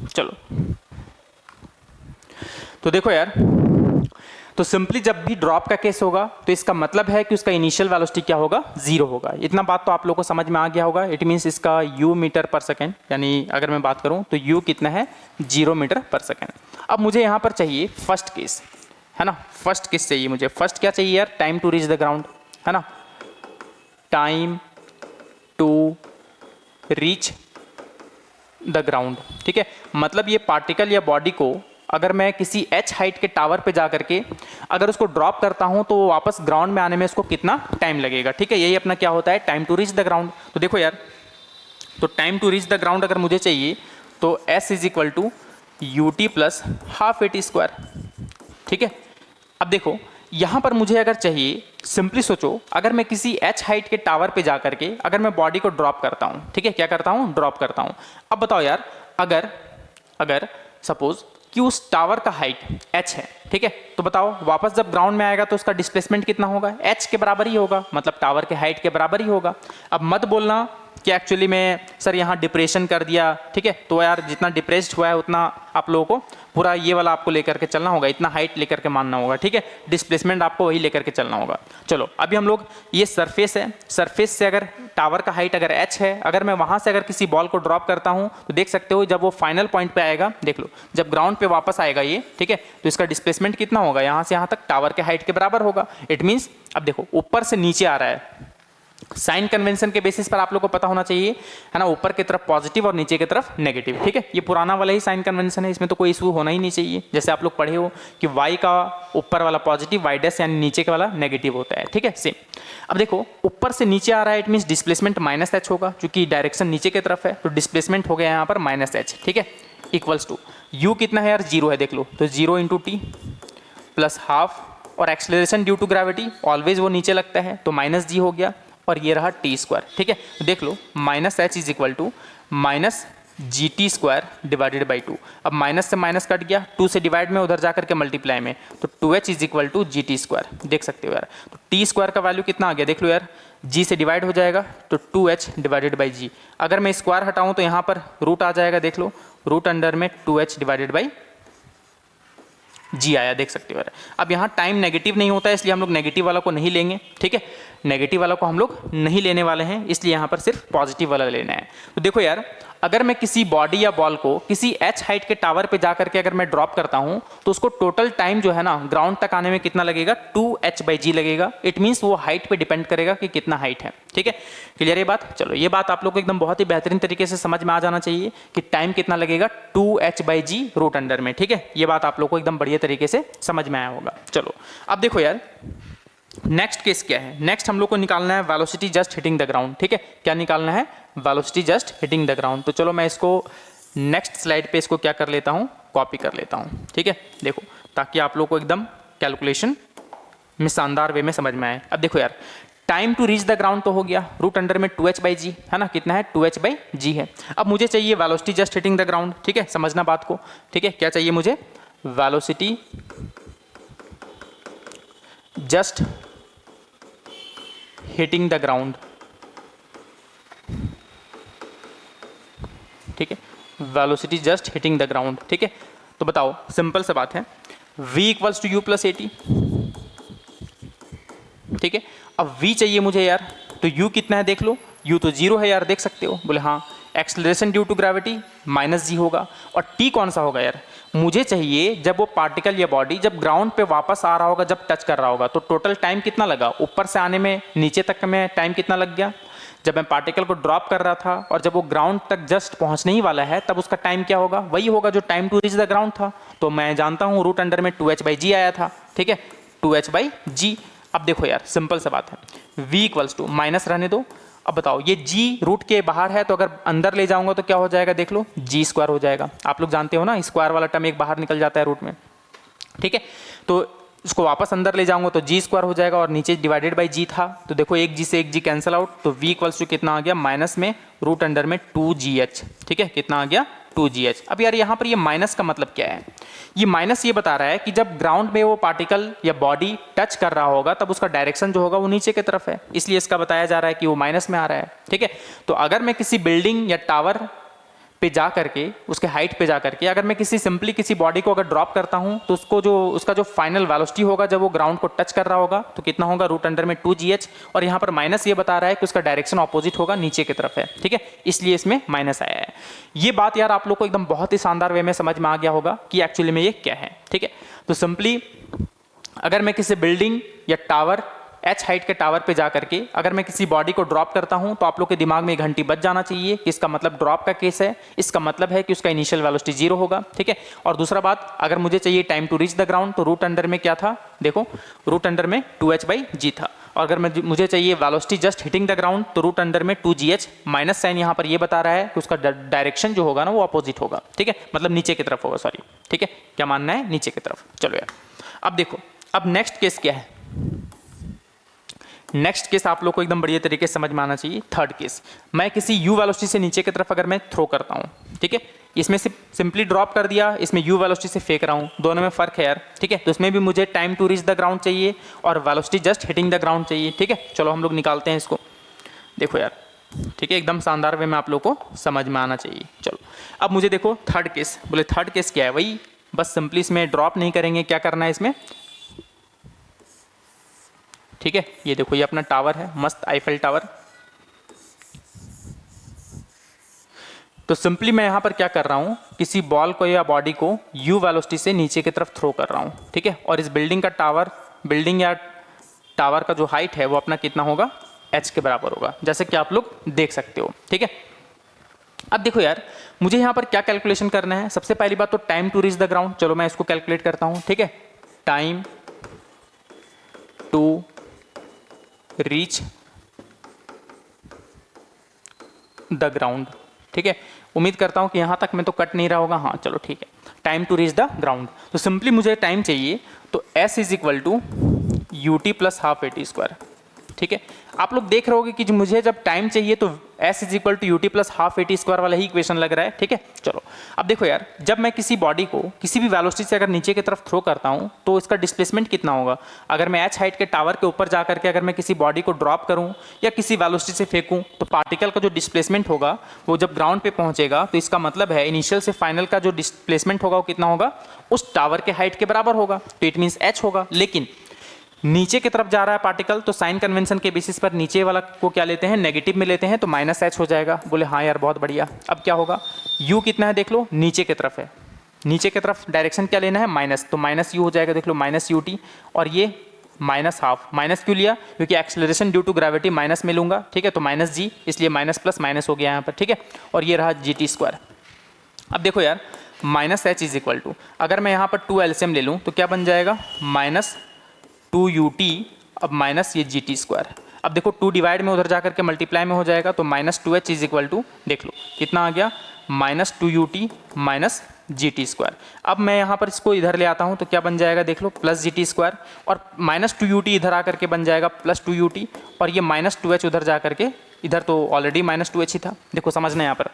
चलो तो देखो यार, तो सिंपली जब भी ड्रॉप का केस होगा तो इसका मतलब है कि उसका इनिशियल वेलोसिटी क्या होगा, 0 होगा। इतना बात तो आप लोगों को समझ में आ गया होगा। इट मीन्स इसका u मीटर पर सेकेंड, यानी अगर मैं बात करूं तो u कितना है, 0 मीटर पर सेकेंड। अब मुझे यहां पर चाहिए फर्स्ट केस। है ना। फर्स्ट किस चाहिए मुझे, फर्स्ट क्या चाहिए यार, time to reach the ground, है ना, time to reach the ground. ठीक है, मतलब ये पार्टिकल या बॉडी को अगर मैं किसी h हाइट के टावर पे जा करके अगर उसको ड्रॉप करता हूं तो वापस ग्राउंड में आने में इसको कितना टाइम लगेगा। ठीक है, यही अपना क्या होता है, time to reach the ground. तो देखो यार, तो time to reach the ground अगर मुझे चाहिए तो s is equal to u t plus half a t square. ठीक है, अब देखो यहां पर मुझे अगर चाहिए, सिंपली सोचो, अगर मैं किसी h हाइट के टावर पे जा करके अगर मैं बॉडी को ड्रॉप करता हूं, ठीक है, क्या करता हूं, ड्रॉप करता हूं। अब बताओ यार, अगर सपोज कि उस टावर का हाइट h है, ठीक है, तो बताओ वापस जब ग्राउंड में आएगा तो उसका डिस्प्लेसमेंट कितना होगा, h के बराबर ही होगा, मतलब टावर के हाइट के बराबर ही होगा। अब मत बोलना कि एक्चुअली में सर यहाँ डिप्रेशन कर दिया, ठीक है, तो यार जितना डिप्रेस्ड हुआ है उतना आप लोगों को पूरा ये वाला आपको लेकर के चलना होगा, इतना हाइट लेकर के मानना होगा। ठीक है, डिस्प्लेसमेंट आपको वही लेकर के चलना होगा। चलो अभी हम लोग, ये सरफेस है, सरफेस से अगर टावर का हाइट अगर h है, अगर मैं वहाँ से अगर किसी बॉल को ड्रॉप करता हूँ तो देख सकते हो जब वो फाइनल पॉइंट पे आएगा, देख लो जब ग्राउंड पे वापस आएगा ये, ठीक है, तो इसका डिस्प्लेसमेंट कितना होगा, यहाँ से यहाँ तक टावर के हाइट के बराबर होगा। इट मीन्स अब देखो ऊपर से नीचे आ रहा है, साइन कन्वेंशन के बेसिस पर आप लोग को पता होना चाहिए, है ना, ऊपर की तरफ पॉजिटिव और नीचे की तरफ नेगेटिव। ठीक है, ये पुराना वाला ही साइन कन्वेंशन है, इसमें तो कोई इशू होना ही नहीं चाहिए। जैसे आप लोग पढ़े हो कि y का ऊपर वाला पॉजिटिव, y डैश यानी नीचे का वाला नेगेटिव होता है। ठीक है, सेम। अब देखो ऊपर से नीचे आ रहा है, it means displacement minus h होगा, क्योंकि डायरेक्शन नीचे की तरफ है, तो डिस्प्लेसमेंट हो गया यहाँ पर माइनस h। ठीक है, इक्वल्स टू u कितना है यार, 0 है, देख लो, तो 0 इंटू टी प्लस हाफ, और acceleration due to gravity always वो नीचे लगता है, तो माइनस जी हो गया, और ये रहा टी स्क्वायर। ठीक है, तो देख लो minus h is equal to minus g t square divided by 2। अब माइनस से माइनस कट गया, 2 से डिवाइड में उधर जाकर के मल्टीप्लाई में, तो 2h is equal to g t square. देख सकते हो यार, तो टी स्क्वायर का वैल्यू कितना आ गया, देख लो यार, g से डिवाइड हो जाएगा तो 2h डिवाइडेड बाई जी। अगर मैं स्क्वायर हटाऊं तो यहाँ पर रूट आ जाएगा, देख लो, रूट अंडर में 2h डिवाइडेड बाई जी आया, देख सकते हो यार। अब यहाँ टाइम नेगेटिव नहीं होता है, इसलिए हम लोग नेगेटिव वाला को नहीं लेंगे। ठीक है, नेगेटिव वाला को हम लोग नहीं लेने वाले हैं, इसलिए यहाँ पर सिर्फ पॉजिटिव वाला लेना है। तो देखो यार, अगर मैं किसी बॉडी या बॉल को किसी h हाइट के टावर पे जा करके अगर मैं ड्रॉप करता हूँ तो उसको टोटल टाइम जो है ना ग्राउंड तक आने में कितना लगेगा, 2h/g लगेगा। इट मीन्स वो हाइट पे डिपेंड करेगा कि कितना हाइट है। ठीक है, क्लियर ये बात। चलो ये बात आप लोग को एकदम बहुत ही बेहतरीन तरीके से समझ में आ जाना चाहिए कि टाइम कितना लगेगा, 2h/g रूट अंडर में। ठीक है, ये बात आप लोग को एकदम बढ़िया तरीके से समझ में आया होगा। चलो अब देखो यार, नेक्स्ट केस क्या है, नेक्स्ट हम लोग को निकालना है velocity just hitting the ground. ठीक है, क्या निकालना है, velocity just hitting the ground. तो चलो मैं इसको नेक्स्ट स्लाइड पे इसको क्या कर लेता हूँ, कॉपी कर लेता हूँ। ठीक है, देखो, ताकि आप लोग को एकदम कैलकुलेशन में शानदार वे में समझ में आए। अब देखो यार, time to reach the ground तो हो गया, रूट अंडर में 2h/g है ना, कितना है, 2h/g है। अब मुझे चाहिए velocity just hitting the ground. ठीक है, समझना बात को। ठीक है, क्या चाहिए मुझे, velocity just hitting the ground. ठीक है, velocity just hitting the ground. ठीक है, तो बताओ, सिंपल सा बात है, v equals to u plus a t. ठीक है, अब v चाहिए मुझे यार, तो u कितना है देख लो, u तो 0 है यार, देख सकते हो, बोले हाँ, acceleration due to gravity minus g होगा, और t कौन सा होगा यार, मुझे चाहिए जब वो पार्टिकल या बॉडी जब ग्राउंड पे वापस आ रहा होगा, जब टच कर रहा होगा, तो टोटल टाइम कितना लगा, ऊपर से आने में नीचे तक में टाइम कितना लग गया, जब मैं पार्टिकल को ड्रॉप कर रहा था और जब वो ग्राउंड तक जस्ट पहुंचने ही वाला है तब उसका टाइम क्या होगा, वही होगा जो time to reach the ground था। तो मैं जानता हूँ रूट अंडर में 2h/g आया था। ठीक है, 2h/g। अब देखो यार, सिंपल सा बात है, v इक्वल्स टू, माइनस रहने दो। अब बताओ, ये g रूट के बाहर है, तो अगर अंदर ले जाऊंगा तो क्या हो जाएगा, देख लो, g स्क्वायर हो जाएगा। आप लोग जानते हो ना, स्क्वायर वाला टर्म एक बाहर निकल जाता है रूट में। ठीक है, तो इसको वापस अंदर ले जाऊंगा तो जी स्क्वायर हो जाएगा, और नीचे डिवाइडेड बाई जी था, तो देखो एक जी से एक जी कैंसिल आउट, तो v इक्वल्स टू कितना आ गया, माइनस में रूट अंडर में 2gh। ठीक है, कितना आ गया, 2gh। अब यार यहाँ पर ये माइनस का मतलब क्या है, ये माइनस ये बता रहा है कि जब ग्राउंड में वो पार्टिकल या बॉडी टच कर रहा होगा तब उसका डायरेक्शन जो होगा वो नीचे की तरफ है, इसलिए इसका बताया जा रहा है कि वो माइनस में आ रहा है। ठीक है, तो अगर मैं किसी बिल्डिंग या टावर पे जा करके, उसके हाइट पे जा करके अगर मैं सिंपली किसी बॉडी को अगर ड्रॉप करता हूं तो उसका जो फाइनल वेलोसिटी होगा जब वो ग्राउंड को टच कर रहा होगा तो कितना होगा, रूट अंडर में 2gh, और यहाँ पर माइनस ये बता रहा है कि उसका डायरेक्शन ऑपोजिट होगा, नीचे की तरफ है। ठीक है, इसलिए इसमें माइनस आया है। ये बात यार आप लोग को एकदम बहुत ही शानदार वे में समझ में आ गया होगा कि एक्चुअली में ये क्या है। ठीक है, तो सिंपली अगर मैं किसी बिल्डिंग या टावर h हाइट के टावर पे जा करके अगर मैं किसी बॉडी को ड्रॉप करता हूं तो आप लोग के दिमाग में एक घंटी बज जाना चाहिए कि इसका मतलब ड्रॉप का केस है, इसका मतलब है कि उसका इनिशियल वेलोसिटी 0 होगा, ठीक है। और दूसरा बात, अगर मुझे चाहिए time to reach the ground तो रूट अंडर में क्या था, देखो रूट अंडर में 2h/g था। और अगर मुझे चाहिए velocity just hitting the ground तो रूट अंडर में 2gh, माइनस साइन यहाँ पर ये बता रहा है कि उसका डायरेक्शन जो होगा ना वो अपोजिट होगा, ठीक है, मतलब नीचे की तरफ होगा, सॉरी, ठीक है। क्या मानना है, नीचे की तरफ। चलो यार, अब देखो, अब नेक्स्ट केस क्या है। नेक्स्ट केस आप लोग को एकदम बढ़िया तरीके से समझ में आना चाहिए। थर्ड केस, मैं किसी u वेलोसिटी से नीचे की तरफ अगर मैं थ्रो करता हूँ, ठीक है, इसमें से सिंपली ड्रॉप कर दिया, इसमें u वेलोसिटी से फेंक रहा हूँ, दोनों में फर्क है यार, ठीक है। तो इसमें भी मुझे time to reach the ground चाहिए और velocity just hitting the ground चाहिए, ठीक है। चलो हम लोग निकालते हैं इसको, देखो यार, ठीक है, एकदम शानदार वे में आप लोग को समझ में आना चाहिए। चलो अब मुझे देखो थर्ड केस, बोले थर्ड केस क्या है, वही बस सिंपली इसमें ड्रॉप नहीं करेंगे, क्या करना है इसमें, ठीक है। ये देखो ये अपना टावर है, मस्त आईफेल टावर। तो सिंपली मैं यहां पर क्या कर रहा हूं, किसी बॉल को या बॉडी को u वेलोसिटी से नीचे की तरफ थ्रो कर रहा हूं, ठीक है। और इस बिल्डिंग या टावर का जो हाइट है वो अपना कितना होगा, h के बराबर होगा, जैसे कि आप लोग देख सकते हो, ठीक है। अब देखो यार, मुझे यहां पर क्या कैलकुलेशन करना है। सबसे पहली बात तो time to reach the ground, चलो मैं इसको कैलकुलेट करता हूं, ठीक है। Time to reach the ground, ठीक है। उम्मीद करता हूं कि यहां तक में तो कट नहीं रहा होगा, हाँ चलो ठीक है। Time to reach the ground, तो सिंपली मुझे टाइम चाहिए, तो s is equal to ut plus half at², ठीक है। आप लोग देख रहे होगे कि मुझे जब टाइम चाहिए तो s is equal to ut plus half at² वाला ही इक्वेशन लग रहा है, ठीक है। चलो अब देखो यार, जब मैं किसी बॉडी को किसी भी वेलोसिटी से अगर नीचे की तरफ थ्रो करता हूं तो इसका डिस्प्लेसमेंट कितना होगा। अगर मैं h हाइट के टावर के ऊपर जाकर के अगर मैं किसी बॉडी को ड्रॉप करूं या किसी वेलोसिटी से फेंकूं तो पार्टिकल का जो डिस्प्लेसमेंट होगा वो जब ग्राउंड पे पहुंचेगा तो इसका मतलब है इनिशियल से फाइनल का जो डिस्प्लेसमेंट होगा वो कितना होगा, उस टावर के हाइट के बराबर होगा, तो इट मीन्स h होगा। लेकिन नीचे की तरफ जा रहा है पार्टिकल, तो साइन कन्वेंशन के बेसिस पर नीचे वाला को क्या लेते हैं, नेगेटिव में लेते हैं, तो माइनस h हो जाएगा। बोले हाँ यार बहुत बढ़िया। अब क्या होगा, u कितना है देख लो, नीचे की तरफ है, नीचे की तरफ डायरेक्शन क्या लेना है, माइनस, तो माइनस u हो जाएगा, देख लो माइनस ut। और ये माइनस हाफ, माइनस क्यों लिया, क्योंकि acceleration due to gravity minus में लूंगा, ठीक है, तो माइनस g, इसलिए माइनस प्लस माइनस हो गया यहाँ पर, ठीक है। और ये रहा gt²। अब देखो यार, minus h is equal to, अगर मैं यहाँ पर 2 LCM ले लूँ तो क्या बन जाएगा, माइनस 2ut, अब माइनस ये gt²। अब देखो 2 डिवाइड में उधर जाकर के मल्टीप्लाई में हो जाएगा, तो minus 2h is equal to, देख लो कितना आ गया, माइनस 2ut माइनस gt²। अब मैं यहाँ पर इसको इधर ले आता हूँ तो क्या बन जाएगा, देख लो प्लस gt², और माइनस 2ut इधर आकर के बन जाएगा प्लस 2ut, और ये माइनस 2h उधर जा करके, इधर तो ऑलरेडी माइनस 2h ही था, देखो समझना यहाँ पर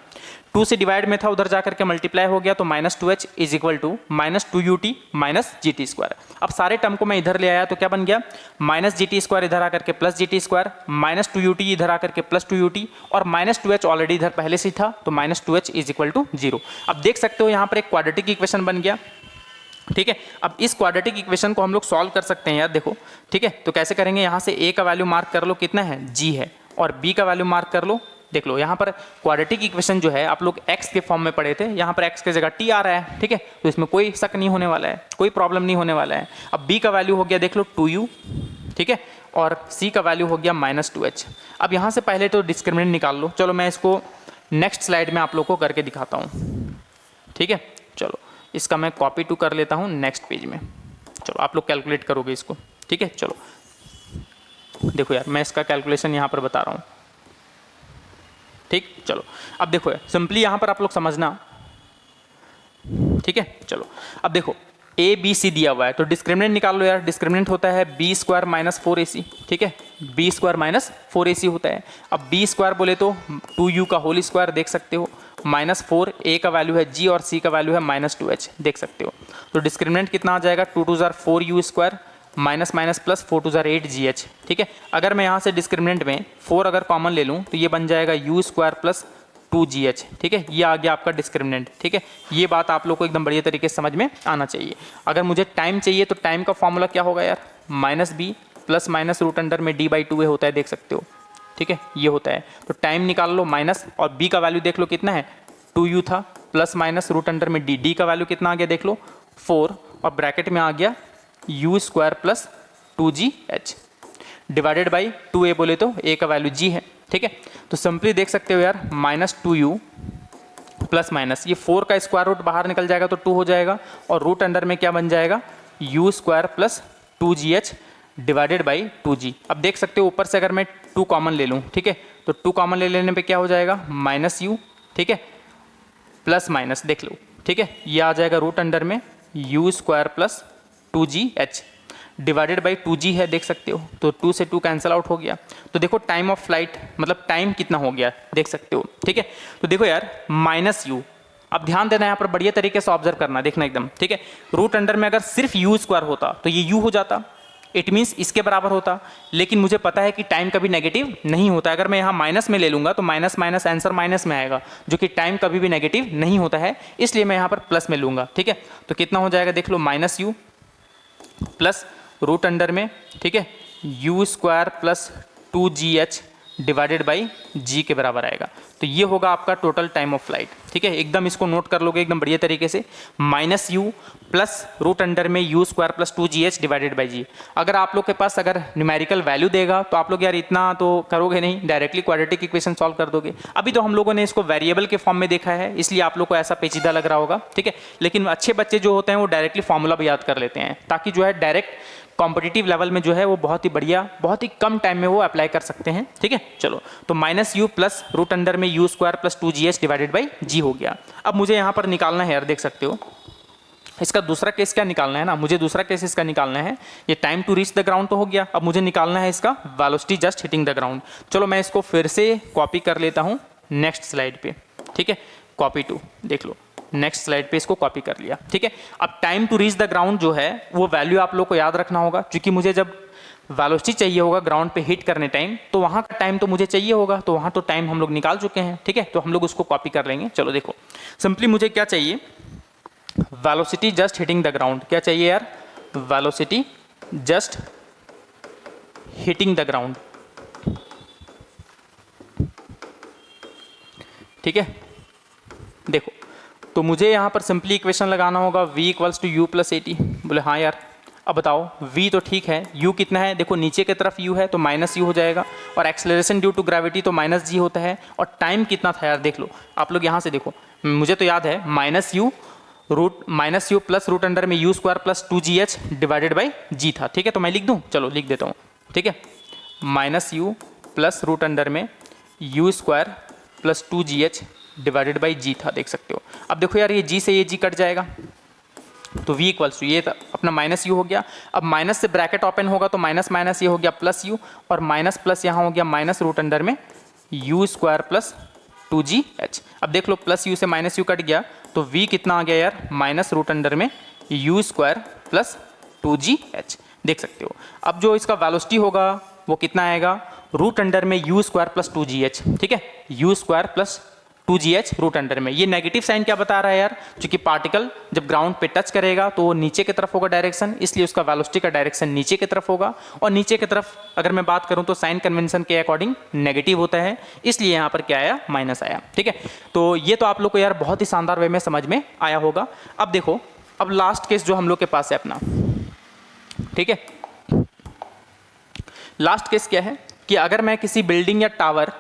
2 से डिवाइड में था, उधर जाकर के मल्टीप्लाई हो गया, तो minus 2h is equal to minus 2ut minus gt²। अब सारे टर्म को मैं इधर ले आया तो क्या बन गया, माइनस gt² इधर आकर के प्लस gt², माइनस 2ut इधर आकर के प्लस 2ut, और माइनस 2h ऑलरेडी इधर पहले से था, तो minus 2h is equal to 0। अब देख सकते हो यहाँ पर एक क्वाड्रेटिक इक्वेशन बन गया, ठीक है। अब इस क्वाड्रेटिक इक्वेशन को हम लोग सॉल्व कर सकते हैं यार, देखो ठीक है। तो कैसे करेंगे, यहाँ से a का वैल्यू मार्क कर लो, कितना है, g है, और b का वैल्यू मार्क कर लो, देख लो यहाँ पर क्वाड्रेटिक इक्वेशन जो है आप लोग x के फॉर्म में पढ़े थे, यहाँ पर x की जगह t आ रहा है, ठीक है। तो इसमें कोई शक नहीं होने वाला है, कोई प्रॉब्लम नहीं होने वाला है। अब b का वैल्यू हो गया देख लो 2u, ठीक है, और c का वैल्यू हो गया माइनस 2h। अब यहाँ से पहले तो डिस्क्रिमिनेंट निकाल लो, चलो मैं इसको नेक्स्ट स्लाइड में आप लोग को करके दिखाता हूँ, ठीक है। चलो इसका मैं कॉपी टू कर लेता हूँ नेक्स्ट पेज में, चलो आप लोग कैलकुलेट करोगे इसको, ठीक है। चलो देखो यार, मैं इसका कैलकुलेशन यहाँ पर बता रहा हूँ, ठीक। चलो अब देखो यार, सिंपली यहाँ पर आप लोग समझना, ठीक है। चलो अब देखो a b c दिया हुआ है, तो डिस्क्रिमिनेंट निकाल लो यार। डिस्क्रिमिनेंट होता है b² माइनस 4ac, ठीक है, b² माइनस 4ac होता है। अब b² बोले तो 2u का होल स्क्वायर देख सकते हो, माइनस 4, a का वैल्यू है g और c का वैल्यू है माइनस 2h, देख सकते हो। तो डिस्क्रिमिनेंट कितना आ जाएगा, 2 2 4u² minus minus plus 4 2 8gh, ठीक है। अगर मैं यहाँ से डिस्क्रिमिनेंट में 4 अगर कॉमन ले लूँ तो ये बन जाएगा u² प्लस 2gh, ठीक है। ये आ गया आपका डिस्क्रिमिनेंट, ठीक है। ये बात आप लोग को एकदम बढ़िया तरीके से समझ में आना चाहिए। अगर मुझे टाइम चाहिए तो टाइम का फॉर्मूला क्या होगा यार, minus b plus minus root under में d/2a होता है, देख सकते हो, ठीक है, ये होता है। तो टाइम निकाल लो माइनस, और b का वैल्यू देख लो कितना है, 2u था, प्लस माइनस रूट अंडर में d का वैल्यू कितना आ गया देख लो 4, और ब्रैकेट में आ गया you square plus 2gh divided by 2a बोले तो a का वैल्यू g है, ठीक है। तो सिंपली देख सकते हो यार -2u प्लस माइनस ये 4 का स्क्वायर रूट बाहर निकल जाएगा तो 2 हो जाएगा, और रूट अंडर में क्या बन जाएगा you square plus 2gh divided by 2g। अब देख सकते हो ऊपर से अगर मैं 2 कॉमन ले लूँ, ठीक है, तो 2 कॉमन ले लेने पे क्या हो जाएगा -u, ठीक है, प्लस माइनस देख लो, ठीक है, ये आ जाएगा रूट अंडर में u square plus 2gh divided by 2g है, देख सकते हो, तो 2 से 2 कैंसिल आउट हो गया। तो देखो टाइम ऑफ फ्लाइट मतलब टाइम कितना हो गया देख सकते हो, ठीक है। तो देखो यार -u, अब ध्यान देना यहाँ पर बढ़िया तरीके से ऑब्जर्व करना, देखना एकदम, ठीक है। रूट अंडर में अगर सिर्फ यू स्क्वायर होता तो ये u हो जाता, इट मीन्स इसके बराबर होता, लेकिन मुझे पता है कि टाइम कभी नेगेटिव नहीं होता। अगर मैं यहाँ माइनस में ले लूँगा तो माइनस माइनस आंसर माइनस में आएगा, जो कि टाइम कभी भी नेगेटिव नहीं होता है, इसलिए मैं यहाँ पर प्लस में लूँगा, ठीक है। तो कितना हो जाएगा देख लो -u प्लस रूट अंडर में, ठीक है, u square plus 2gh divided by g के बराबर आएगा। तो ये होगा आपका टोटल टाइम ऑफ फ्लाइट, ठीक है। एकदम इसको नोट कर लोगे एकदम बढ़िया तरीके से, -u प्लस रूट अंडर में u square plus 2gh divided by g। अगर आप लोग के पास अगर न्यूमेरिकल वैल्यू देगा तो आप लोग यार इतना तो करोगे नहीं, डायरेक्टली क्वाड्रेटिक इक्वेशन सॉल्व कर दोगे। अभी तो हम लोगों ने इसको वेरिएबल के फॉर्म में देखा है, इसलिए आप लोग को ऐसा पेचीदा लग रहा होगा, ठीक है। लेकिन अच्छे बच्चे जो होते हैं वो डायरेक्टली फॉर्मूला भी याद कर लेते हैं, ताकि जो है डायरेक्ट कॉम्पिटिटिव लेवल में जो है वो बहुत ही बढ़िया, बहुत ही कम टाइम में वो अप्लाई कर सकते हैं, ठीक है। चलो, तो -u प्लस रूट अंडर में u square plus 2gh divided by g हो गया। अब मुझे यहाँ पर निकालना है यार, देख सकते हो इसका दूसरा केस क्या निकालना है ना, मुझे दूसरा केस इसका निकालना है। ये time to reach the ground तो हो गया, अब मुझे निकालना है इसका velocity just hitting the ground. चलो मैं इसको फिर से कॉपी कर लेता हूँ नेक्स्ट स्लाइड पे, ठीक है, कॉपी टू, देख लो नेक्स्ट स्लाइड पे इसको कॉपी कर लिया, ठीक है। अब time to reach the ground जो है वो वैल्यू आप लोग को याद रखना होगा, क्योंकि मुझे जब वेलोसिटी चाहिए होगा ग्राउंड पे हिट करने टाइम, तो वहाँ का टाइम तो मुझे चाहिए होगा, तो वहाँ तो टाइम हम लोग निकाल चुके हैं, ठीक है। तो हम लोग उसको कॉपी कर लेंगे। चलो देखो, सिंपली मुझे क्या चाहिए, velocity just hitting the ground. क्या चाहिए यार, velocity just hitting the ground, ठीक है। देखो, तो मुझे यहाँ पर सिंपली इक्वेशन लगाना होगा v equals to u plus a t. बोले हाँ यार, अब बताओ v तो ठीक है, u कितना है, देखो नीचे की तरफ u है तो -u हो जाएगा, और एक्सेलरेशन ड्यू टू ग्रेविटी तो -g होता है, और टाइम कितना था यार, देख लो आप लोग यहाँ से देखो, मुझे तो याद है -u प्लस रूट अंडर में u square plus 2gh divided by g था, ठीक है। तो मैं लिख दूँ, चलो लिख देता हूँ, ठीक है, -u प्लस रूट अंडर में u square plus 2gh divided by g था, देख सकते हो। अब देखो यार, ये g से ये g कट जाएगा, तो v इक्वल्स टू ये अपना -u हो गया। अब माइनस से ब्रैकेट ओपन होगा तो माइनस माइनस ये हो गया +u, और माइनस प्लस यहाँ हो गया माइनस रूट अंडर में यू स्क्वायर प्लस 2gh। अब देख लो +u से -u कट गया, तो v कितना आ गया यार, माइनस रूट अंडर में यू स्क्वायर प्लस 2gh, देख सकते हो। अब जो इसका वेलोसिटी होगा वो कितना आएगा, रूट अंडर में यू स्क्वायर प्लस 2gh, ठीक है, u square plus 2gh root under में। ये नेगेटिव साइन क्या बता रहा है यार, क्योंकि पार्टिकल जब ग्राउंड पे टच करेगा तो वो नीचे की तरफ होगा डायरेक्शन, इसलिए उसका वेलोसिटी का डायरेक्शन नीचे की तरफ होगा, और नीचे की तरफ अगर मैं बात करूं तो साइन कन्वेंशन के अकॉर्डिंग नेगेटिव होता है, इसलिए यहाँ पर क्या आया, माइनस आया, ठीक है। तो ये तो आप लोग को यार बहुत ही शानदार वे में समझ में आया होगा। अब देखो, अब लास्ट केस जो हम लोग के पास है अपना, ठीक है, लास्ट केस क्या है कि अगर मैं किसी बिल्डिंग या टावर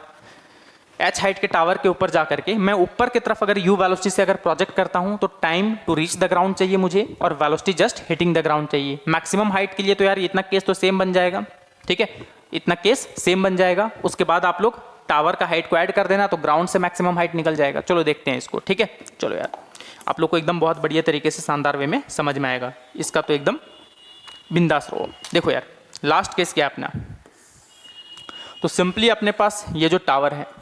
h हाइट के टावर के ऊपर जा करके मैं ऊपर की तरफ अगर u वेलोसिटी से अगर प्रोजेक्ट करता हूं, तो time to reach the ground चाहिए मुझे, और velocity just hitting the ground चाहिए। मैक्सिमम हाइट के लिए तो यार इतना केस तो सेम बन जाएगा, ठीक है, इतना केस सेम बन जाएगा। उसके बाद आप लोग टावर का हाइट को ऐड कर देना, तो ग्राउंड से मैक्सिमम हाइट निकल जाएगा। चलो देखते हैं इसको, ठीक है। चलो यार, आप लोग को एकदम बहुत बढ़िया तरीके से शानदार वे में समझ में आएगा, इसका तो एकदम बिंदास रहो। देखो यार, लास्ट केस क्या है अपना, तो सिंपली अपने पास ये जो टावर है,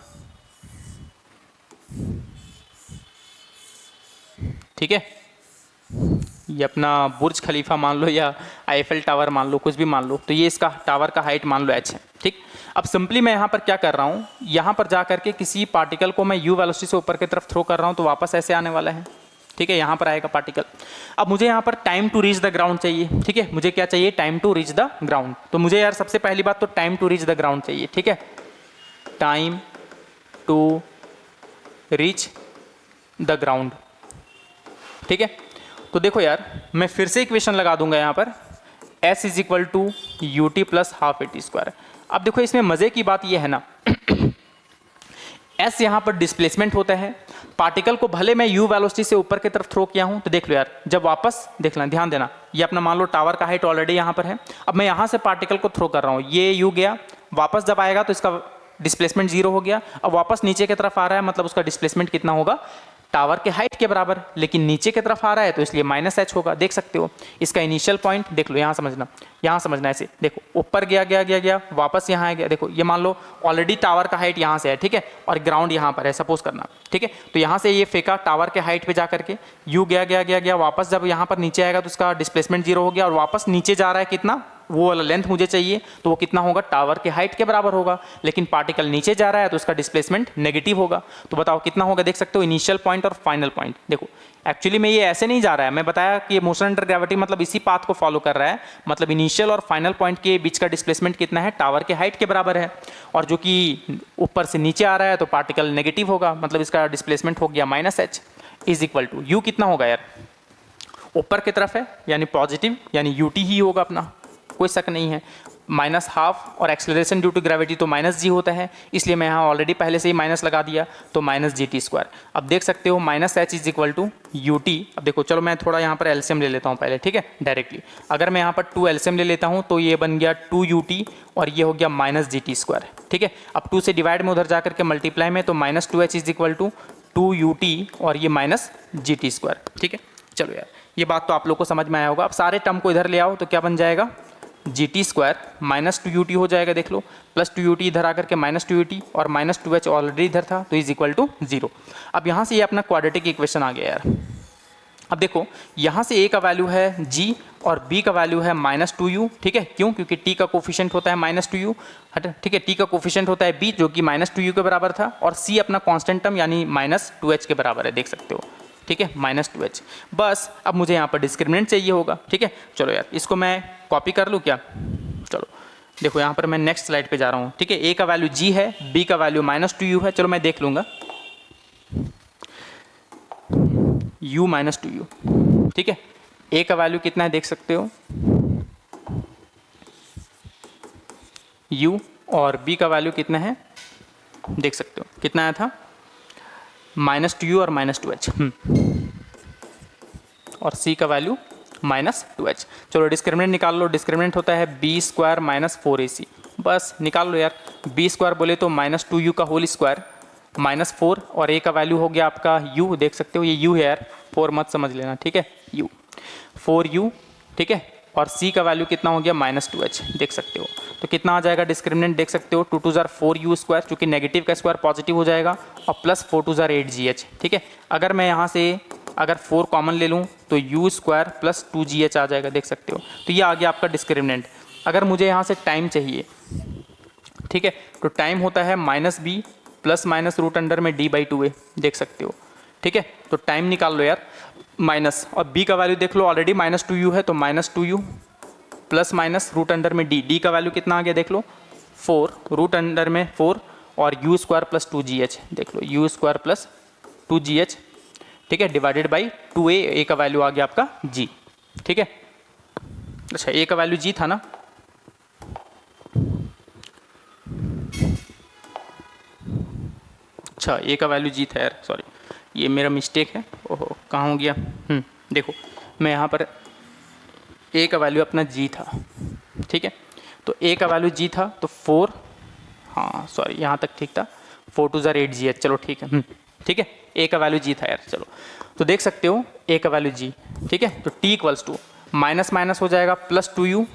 ठीक है, ये अपना बुर्ज खलीफा मान लो या आईफेल टावर मान लो, कुछ भी मान लो, तो ये इसका टावर का हाइट मान लो h है, ठीक। अब सिंपली मैं यहाँ पर क्या कर रहा हूँ, यहाँ पर जा करके किसी पार्टिकल को मैं u वेलोसिटी से ऊपर की तरफ थ्रो कर रहा हूँ, तो वापस ऐसे आने वाला है, ठीक है, यहाँ पर आएगा पार्टिकल। अब मुझे यहाँ पर time to reach the ground चाहिए, ठीक है, मुझे क्या चाहिए, time to reach the ground. तो मुझे यार सबसे पहली बात तो time to reach the ground चाहिए, ठीक है, time to reach the ground, ठीक है। तो देखो यार, मैं फिर से इक्वेशन लगा दूंगा यहाँ पर, s is equal to u t plus half a t square. अब देखो इसमें मज़े की बात यह है ना s यहाँ पर डिस्प्लेसमेंट होता है, पार्टिकल को भले मैं u वेलोसिटी से ऊपर की तरफ थ्रो किया हूँ, तो देख लो यार जब वापस देखना, ध्यान देना, ये अपना मान लो टावर का हाइट ऑलरेडी यहाँ पर है, अब मैं यहाँ से पार्टिकल को थ्रो कर रहा हूँ, ये u गया, वापस जब आएगा तो इसका डिस्प्लेसमेंट 0 हो गया, अब वापस नीचे की तरफ आ रहा है, मतलब उसका डिस्प्लेसमेंट कितना होगा, टावर के हाइट के बराबर, लेकिन नीचे की तरफ आ रहा है तो इसलिए माइनस एच होगा। देख सकते हो इसका इनिशियल पॉइंट देख लो, यहाँ समझना ऐसे, देखो ऊपर गया वापस यहाँ आ गया, देखो ये मान लो ऑलरेडी टावर का हाइट यहाँ से है, ठीक है, और ग्राउंड यहाँ पर है सपोज करना, ठीक है, तो यहाँ से ये फेंका टावर के हाइट पे जा करके, यू गया, वापस जब यहाँ पर नीचे आएगा तो उसका डिस्प्लेसमेंट 0 हो गया, और वापस नीचे जा रहा है कितना, वो वाला लेंथ मुझे चाहिए, तो वो कितना होगा, टावर के हाइट के बराबर होगा, लेकिन पार्टिकल नीचे जा रहा है तो उसका डिस्प्लेसमेंट नेगेटिव होगा। तो बताओ कितना होगा, देख सकते हो इनिशियल पॉइंट और फाइनल पॉइंट। देखो एक्चुअली में ये ऐसे नहीं जा रहा है, मैं बताया कि मोशन अंडर ग्रेविटी मतलब इसी पाथ को फॉलो कर रहा है, मतलब इनिशियल और फाइनल पॉइंट के बीच का डिस्प्लेसमेंट कितना है, टावर के हाइट के बराबर है, और जो कि ऊपर से नीचे आ रहा है तो पार्टिकल नेगेटिव होगा, मतलब इसका डिस्प्लेसमेंट हो गया minus h is equal to u कितना होगा यार, ऊपर की तरफ है यानी पॉजिटिव, यानी यू टी ही होगा अपना, कोई शक नहीं है, माइनस हाफ, और एक्सेलरेशन ड्यू टू ग्रेविटी तो माइनस जी होता है, इसलिए मैं यहाँ ऑलरेडी पहले से ही माइनस लगा दिया, तो माइनस जी टी स्क्वायर। अब देख सकते हो minus h is equal to u t. अब देखो चलो मैं थोड़ा यहाँ पर एलसीएम ले लेता हूँ पहले, ठीक है, डायरेक्टली अगर मैं यहाँ पर 2 एलसीएम ले लेता हूँ तो ये बन गया 2 यू टी और ये हो गया माइनस जी टी स्क्वायर, ठीक है। अब 2 से डिवाइड में उधर जा करके मल्टीप्लाई में, तो minus 2h is equal to 2 u t और ये माइनस जी टी स्क्वायर, ठीक है। चलो यार ये बात तो आप लोग को समझ में आया होगा। अब सारे टर्म को इधर ले आओ तो क्या बन जाएगा, g t square minus 2 u T हो जाएगा, देख लो, प्लस 2 यू टी इधर आकर के माइनस 2 यू टी, और माइनस 2h ऑलरेडी इधर था तो इज इक्वल टू 0। अब यहाँ से ये अपना क्वाड्रेटिक इक्वेशन आ गया यार। अब देखो यहाँ से a का वैल्यू है g और b का वैल्यू है माइनस 2u, ठीक है, क्यों, क्योंकि t का कोफिशिएंट होता है माइनस 2u, ठीक है, t का कोफिशिएंट होता है b जो कि माइनस 2u के बराबर था, और c अपना कांस्टेंट टर्म यानी माइनस 2h के बराबर है, देख सकते हो, ठीक है, माइनस 2h। बस अब मुझे यहाँ पर डिस्क्रिमिनेंट चाहिए होगा, ठीक है। चलो यार इसको मैं कॉपी कर लूँ क्या, चलो देखो यहाँ पर मैं नेक्स्ट स्लाइड पे जा रहा हूँ, ठीक है, a का वैल्यू g है, b का वैल्यू माइनस 2u है, चलो मैं देख लूँगा, u माइनस 2u, ठीक है, a का वैल्यू कितना है देख सकते हो u, और b का वैल्यू कितना है देख सकते हो, कितना आया था माइनस 2u और माइनस 2h, और c का वैल्यू माइनस 2h। चलो डिस्क्रिमिनेंट निकाल लो, डिस्क्रिमिनेंट होता है b स्क्वायर माइनस 4ac, बस निकाल लो यार, b स्क्वायर बोले तो माइनस 2u का होल स्क्वायर माइनस 4, और a का वैल्यू हो गया आपका u, देख सकते हो ये u है यार, 4 मत समझ लेना, ठीक है, u 4u, ठीक है, और c का वैल्यू कितना हो गया माइनस 2h, देख सकते हो, तो कितना आ जाएगा डिस्क्रिमिनेंट देख सकते हो, 2 2 जार 4u स्क्वायर, चूँकि नेगेटिव का स्क्वायर पॉजिटिव हो जाएगा, और प्लस 4 2 जार 8gh, ठीक है। अगर मैं यहाँ से अगर 4 कॉमन ले लूँ तो u स्क्वायर प्लस 2gh आ जाएगा, देख सकते हो, तो ये आ गया आपका डिस्क्रिमिनेंट। अगर मुझे यहाँ से टाइम चाहिए, ठीक है, तो टाइम होता है minus b plus minus root under में d/2a, देख सकते हो, ठीक है, तो टाइम निकाल लो यार, माइनस, और b का वैल्यू देख लो ऑलरेडी माइनस 2u है, तो minus 2u plus minus root under में d का वैल्यू कितना आ गया देख लो 4, रूट अंडर में 4, और u स्क्वायर प्लस 2gh, देख लो u स्क्वायर प्लस 2gh, ठीक है, डिवाइडेड बाई 2a, a का वैल्यू आ गया आपका g, ठीक है। अच्छा a का वैल्यू g था ना, अच्छा a का वैल्यू g था यार, सॉरी ये मेरा मिस्टेक है, ओहो कहाँ हो गया, देखो मैं यहाँ पर a का वैल्यू अपना g था, ठीक है, तो a का वैल्यू g था तो 4, हाँ सॉरी यहाँ तक ठीक था, 4 2 जार 8gh, चलो ठीक है, ठीक है, a का वैल्यू g था यार। चलो तो देख सकते हो a का वैल्यू g, ठीक है, तो t equals to minus minus हो जाएगा plus 2u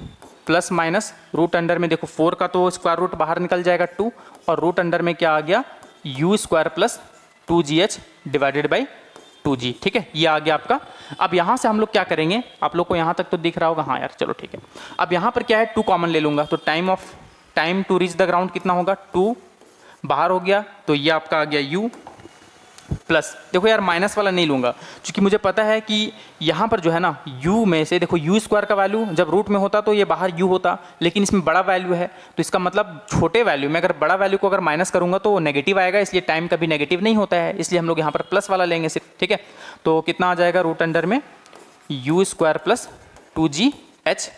plus minus root under में, देखो 4 का तो स्क्वायर रूट बाहर निकल जाएगा 2, और रूट अंडर में क्या आ गया u square plus 2gh divided by 2g, ठीक है, ये आ गया आपका। अब यहाँ से हम लोग क्या करेंगे, आप लोग को यहाँ तक तो दिख रहा होगा, हाँ यार चलो ठीक है। अब यहाँ पर क्या है 2 कॉमन ले लूँगा, तो time to reach the ground कितना होगा 2, बाहर हो गया तो ये आपका आ गया u प्लस, देखो यार माइनस वाला नहीं लूँगा क्योंकि मुझे पता है कि यहाँ पर जो है ना u में से, देखो u स्क्वायर का वैल्यू जब रूट में होता तो ये बाहर u होता, लेकिन इसमें बड़ा वैल्यू है तो इसका मतलब छोटे वैल्यू में अगर बड़ा वैल्यू को अगर माइनस करूँगा तो नेगेटिव आएगा, इसलिए टाइम कभी नेगेटिव नहीं होता है, इसलिए हम लोग यहाँ पर प्लस वाला लेंगे सिर्फ, ठीक है। तो कितना आ जाएगा रूट अंडर में u स्क्वायर प्लस 2gh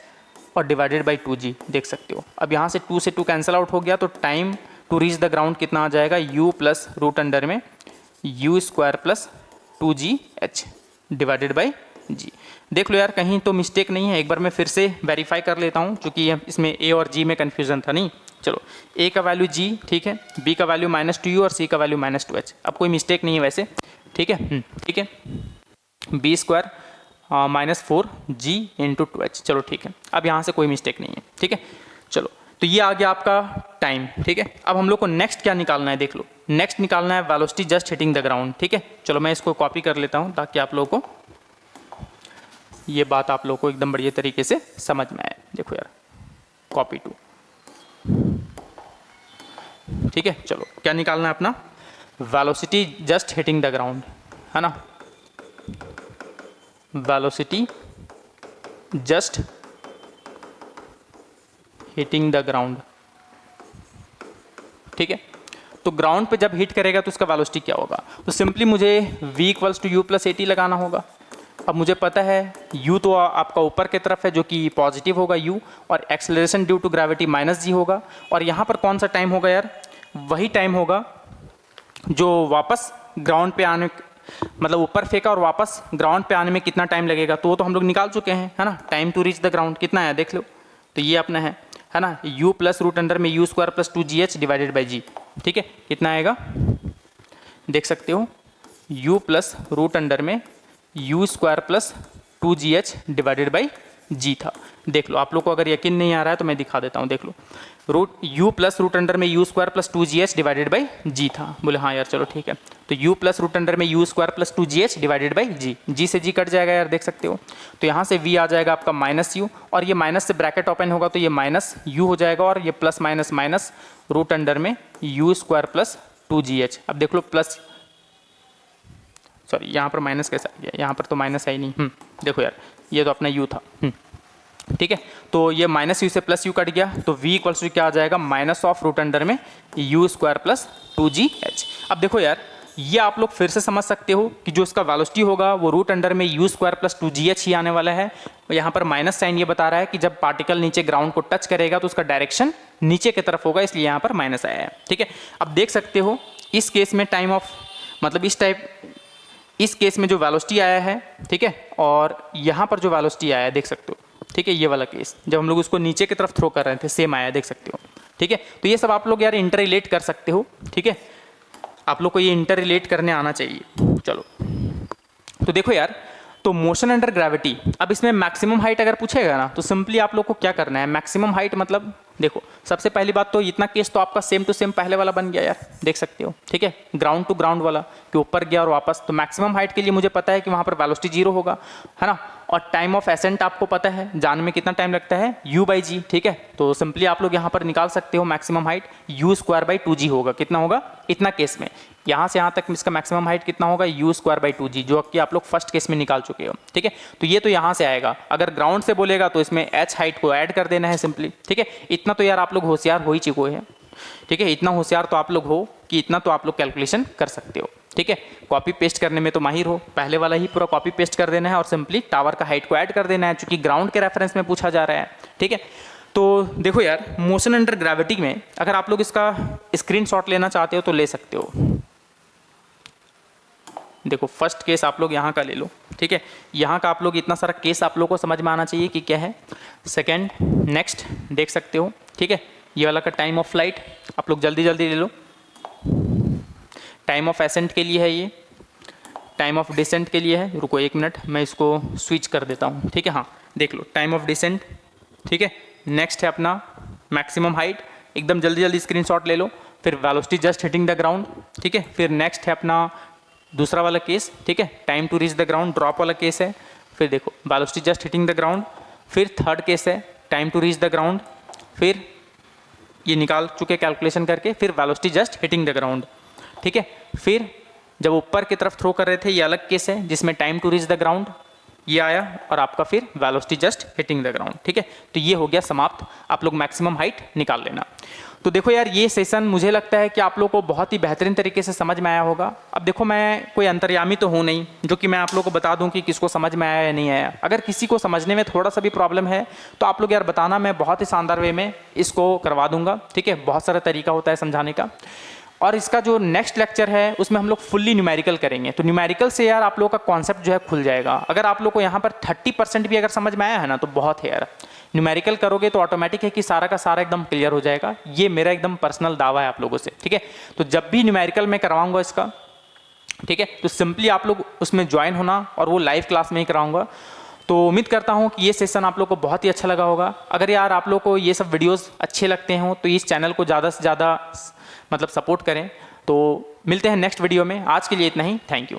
और डिवाइडेड बाई 2g देख सकते हो। अब यहाँ से 2 से 2 कैंसिल आउट हो गया, तो time to reach the ground कितना आ जाएगा, u प्लस रूट अंडर में u square plus 2gh divided by g। देख लो यार कहीं तो मिस्टेक नहीं है, एक बार मैं फिर से वेरीफाई कर लेता हूँ क्योंकि इसमें a और g में कन्फ्यूज़न था। नहीं, चलो a का वैल्यू g, ठीक है, b का वैल्यू -2u और c का वैल्यू -2h। अब कोई मिस्टेक नहीं है वैसे, ठीक है, ठीक है, b square -4g into 2h। चलो ठीक है, अब यहाँ से कोई मिस्टेक नहीं है, ठीक है। चलो तो ये आ गया आपका टाइम, ठीक है। अब हम लोग को नेक्स्ट क्या निकालना है, देख लो, नेक्स्ट निकालना है velocity just hitting the ground, ठीक है। चलो मैं इसको कॉपी कर लेता हूँ ताकि आप लोगों को ये बात आप लोगों को एकदम बढ़िया तरीके से समझ में आए। देखो यार, कॉपी टू, ठीक है। चलो क्या निकालना है अपना, velocity just hitting the ground, है ना, velocity just hitting the ground, ठीक है। तो ग्राउंड पे जब हिट करेगा तो उसका वेलोसिटी क्या होगा, तो सिंपली मुझे v equals to u plus at लगाना होगा। अब मुझे पता है u तो आपका ऊपर की तरफ है जो कि पॉजिटिव होगा u, और acceleration due to gravity -g होगा, और यहाँ पर कौन सा टाइम होगा यार, वही टाइम होगा जो वापस ग्राउंड पे आने, मतलब ऊपर फेंका और वापस ग्राउंड पे आने में कितना टाइम लगेगा, तो वो तो हम लोग निकाल चुके हैं, है ना। Time to reach the ground कितना है देख लो, तो ये अपना है ना, u प्लस रूट अंडर में u square plus 2gh divided by g, ठीक है। कितना आएगा देख सकते हो, u प्लस रूट अंडर में u square plus 2gh divided by g था। देख लो, आप लोग को अगर यकीन नहीं आ रहा है तो मैं दिखा देता हूँ, देख लो, u प्लस रूट अंडर में u square plus 2gh divided by g था। बोले हाँ यार चलो ठीक है, तो u प्लस रूट अंडर में u square plus 2gh divided by g से g कट जाएगा यार, देख सकते हो। तो यहाँ से v आ जाएगा आपका -u, और ये माइनस से ब्रैकेट ओपन होगा तो ये -u हो जाएगा, और ये plus minus minus root under में u स्क्वायर प्लस 2gh। अब देख लो प्लस, सॉरी यहाँ पर माइनस कैसे आ गया, यहाँ पर तो माइनस है ही नहीं, देखो यार ये तो अपना u था, ठीक है। तो ये -u से +u कट गया, तो v इक्वल्स टू क्या आ जाएगा, माइनस ऑफ रूट अंडर में u स्क्वायर प्लस 2gh। अब देखो यार, ये आप लोग फिर से समझ सकते हो कि जो इसका वेलोसिटी होगा वो रूट अंडर में u स्क्वायर प्लस 2gh ही आने वाला है। यहाँ पर माइनस साइन ये बता रहा है कि जब पार्टिकल नीचे ग्राउंड को टच करेगा तो उसका डायरेक्शन नीचे की तरफ होगा, इसलिए यहाँ पर माइनस आया है, ठीक है। अब देख सकते हो इस केस में टाइम ऑफ, मतलब इस केस में जो वेलोसिटी आया है, ठीक है, और यहाँ पर जो वेलोसिटी आया है देख सकते हो, ठीक है। ये वाला केस जब हम लोग उसको नीचे की तरफ थ्रो कर रहे थे सेम आया, देख सकते हो, ठीक है। तो ये सब आप लोग यार इंटर रिलेट कर सकते हो, ठीक है, आप लोग को ये इंटर रिलेट करने आना चाहिए। चलो तो देखो यार, तो मोशन अंडर ग्रेविटी, अब इसमें मैक्सिमम हाइट अगर पूछेगा ना तो सिंपली आप लोग को क्या करना है, मैक्सिमम हाइट मतलब देखो, सबसे पहली बात तो इतना केस तो आपका सेम टू सेम पहले वाला बन गया यार, देख सकते हो, ठीक है, ग्राउंड टू ग्राउंड वाला कि ऊपर गया और वापस। तो मैक्सिमम हाइट के लिए मुझे पता है कि वहाँ पर वेलोसिटी 0 होगा, है ना, और टाइम ऑफ एसेंट आपको पता है, जाने में कितना टाइम लगता है u/g, ठीक है। तो सिंपली आप लोग यहाँ पर निकाल सकते हो maximum height u square by 2g होगा, कितना होगा इतना केस में, यहाँ से यहाँ तक इसका मैक्सिमम हाइट कितना होगा u स्क्वायर बाई 2g, जो कि आप लोग फर्स्ट केस में निकाल चुके हो, ठीक है। तो ये तो यहाँ से आएगा, अगर ग्राउंड से बोलेगा तो इसमें h हाइट को ऐड कर देना है सिंपली, ठीक है। इतना तो यार आप लोग होशियार हो ही चुके हैं, ठीक है, इतना होशियार तो आप लोग हो कि इतना तो आप लोग कैलकुलेशन कर सकते हो, ठीक है। कॉपी पेस्ट करने में तो माहिर हो, पहले वाला ही पूरा कॉपी पेस्ट कर देना है और सिंपली टावर का हाइट को ऐड कर देना है, क्योंकि ग्राउंड के रेफरेंस में पूछा जा रहा है, ठीक है। तो देखो यार, मोशन अंडर ग्रेविटी में अगर आप लोग इसका स्क्रीनशॉट लेना चाहते हो तो ले सकते हो। देखो फर्स्ट केस आप लोग यहाँ का ले लो, ठीक है, यहाँ का आप लोग इतना सारा केस आप लोग को समझ में आना चाहिए कि क्या है। सेकेंड, नेक्स्ट देख सकते हो, ठीक है, ये वाला का टाइम ऑफ फ्लाइट आप लोग जल्दी जल्दी ले लो, टाइम ऑफ एसेंट के लिए है, ये टाइम ऑफ डिसेंट के लिए है। रुको 1 मिनट, मैं इसको स्विच कर देता हूँ, ठीक है। हाँ देख लो, टाइम ऑफ डिसेंट, ठीक है। नेक्स्ट है अपना मैक्सिमम हाइट, एकदम जल्दी जल्दी स्क्रीनशॉट ले लो। फिर velocity just hitting the ground, ठीक है। फिर नेक्स्ट है अपना दूसरा वाला केस, ठीक है, time to reach the ground drop वाला केस है। फिर देखो velocity just hitting the ground. फिर थर्ड केस है time to reach the ground. फिर ये निकाल चुके कैलकुलेशन करके, फिर velocity just hitting the ground, ठीक है। फिर जब ऊपर की तरफ थ्रो कर रहे थे ये अलग केस है जिसमें time to reach the ground ये आया, और आपका फिर velocity just hitting the ground, ठीक है। तो ये हो गया समाप्त, आप लोग मैक्सिमम हाइट निकाल लेना। तो देखो यार, ये सेशन मुझे लगता है कि आप लोगों को बहुत ही बेहतरीन तरीके से समझ में आया होगा। अब देखो, मैं कोई अंतर्यामी तो हूँ नहीं जो कि मैं आप लोगों को बता दूँ कि किसको समझ में आया या नहीं आया। अगर किसी को समझने में थोड़ा सा भी प्रॉब्लम है तो आप लोग यार बताना, मैं बहुत ही शानदार वे में इसको करवा दूंगा। ठीक है, बहुत सारा तरीका होता है समझाने का। और इसका जो नेक्स्ट लेक्चर है उसमें हम लोग फुल्ली न्यूमेरिकल करेंगे। तो न्यूमेरिकल से यार आप लोगों का कॉन्सेप्ट जो है खुल जाएगा। अगर आप लोग को यहाँ पर 30% भी अगर समझ में आया है ना तो बहुत है यार। न्यूमेरिकल करोगे तो ऑटोमेटिक है कि सारा का सारा एकदम क्लियर हो जाएगा। ये मेरा एकदम पर्सनल दावा है आप लोगों से। ठीक है, तो जब भी न्यूमेरिकल मैं करवाऊंगा इसका, ठीक है, तो सिंपली आप लोग उसमें ज्वाइन होना, और वो लाइव क्लास में ही कराऊंगा। तो उम्मीद करता हूँ कि ये सेशन आप लोग को बहुत ही अच्छा लगा होगा। अगर यार आप लोग को ये सब वीडियोस अच्छे लगते हों तो इस चैनल को ज़्यादा से ज़्यादा मतलब सपोर्ट करें। तो मिलते हैं नेक्स्ट वीडियो में। आज के लिए इतना ही। Thank you.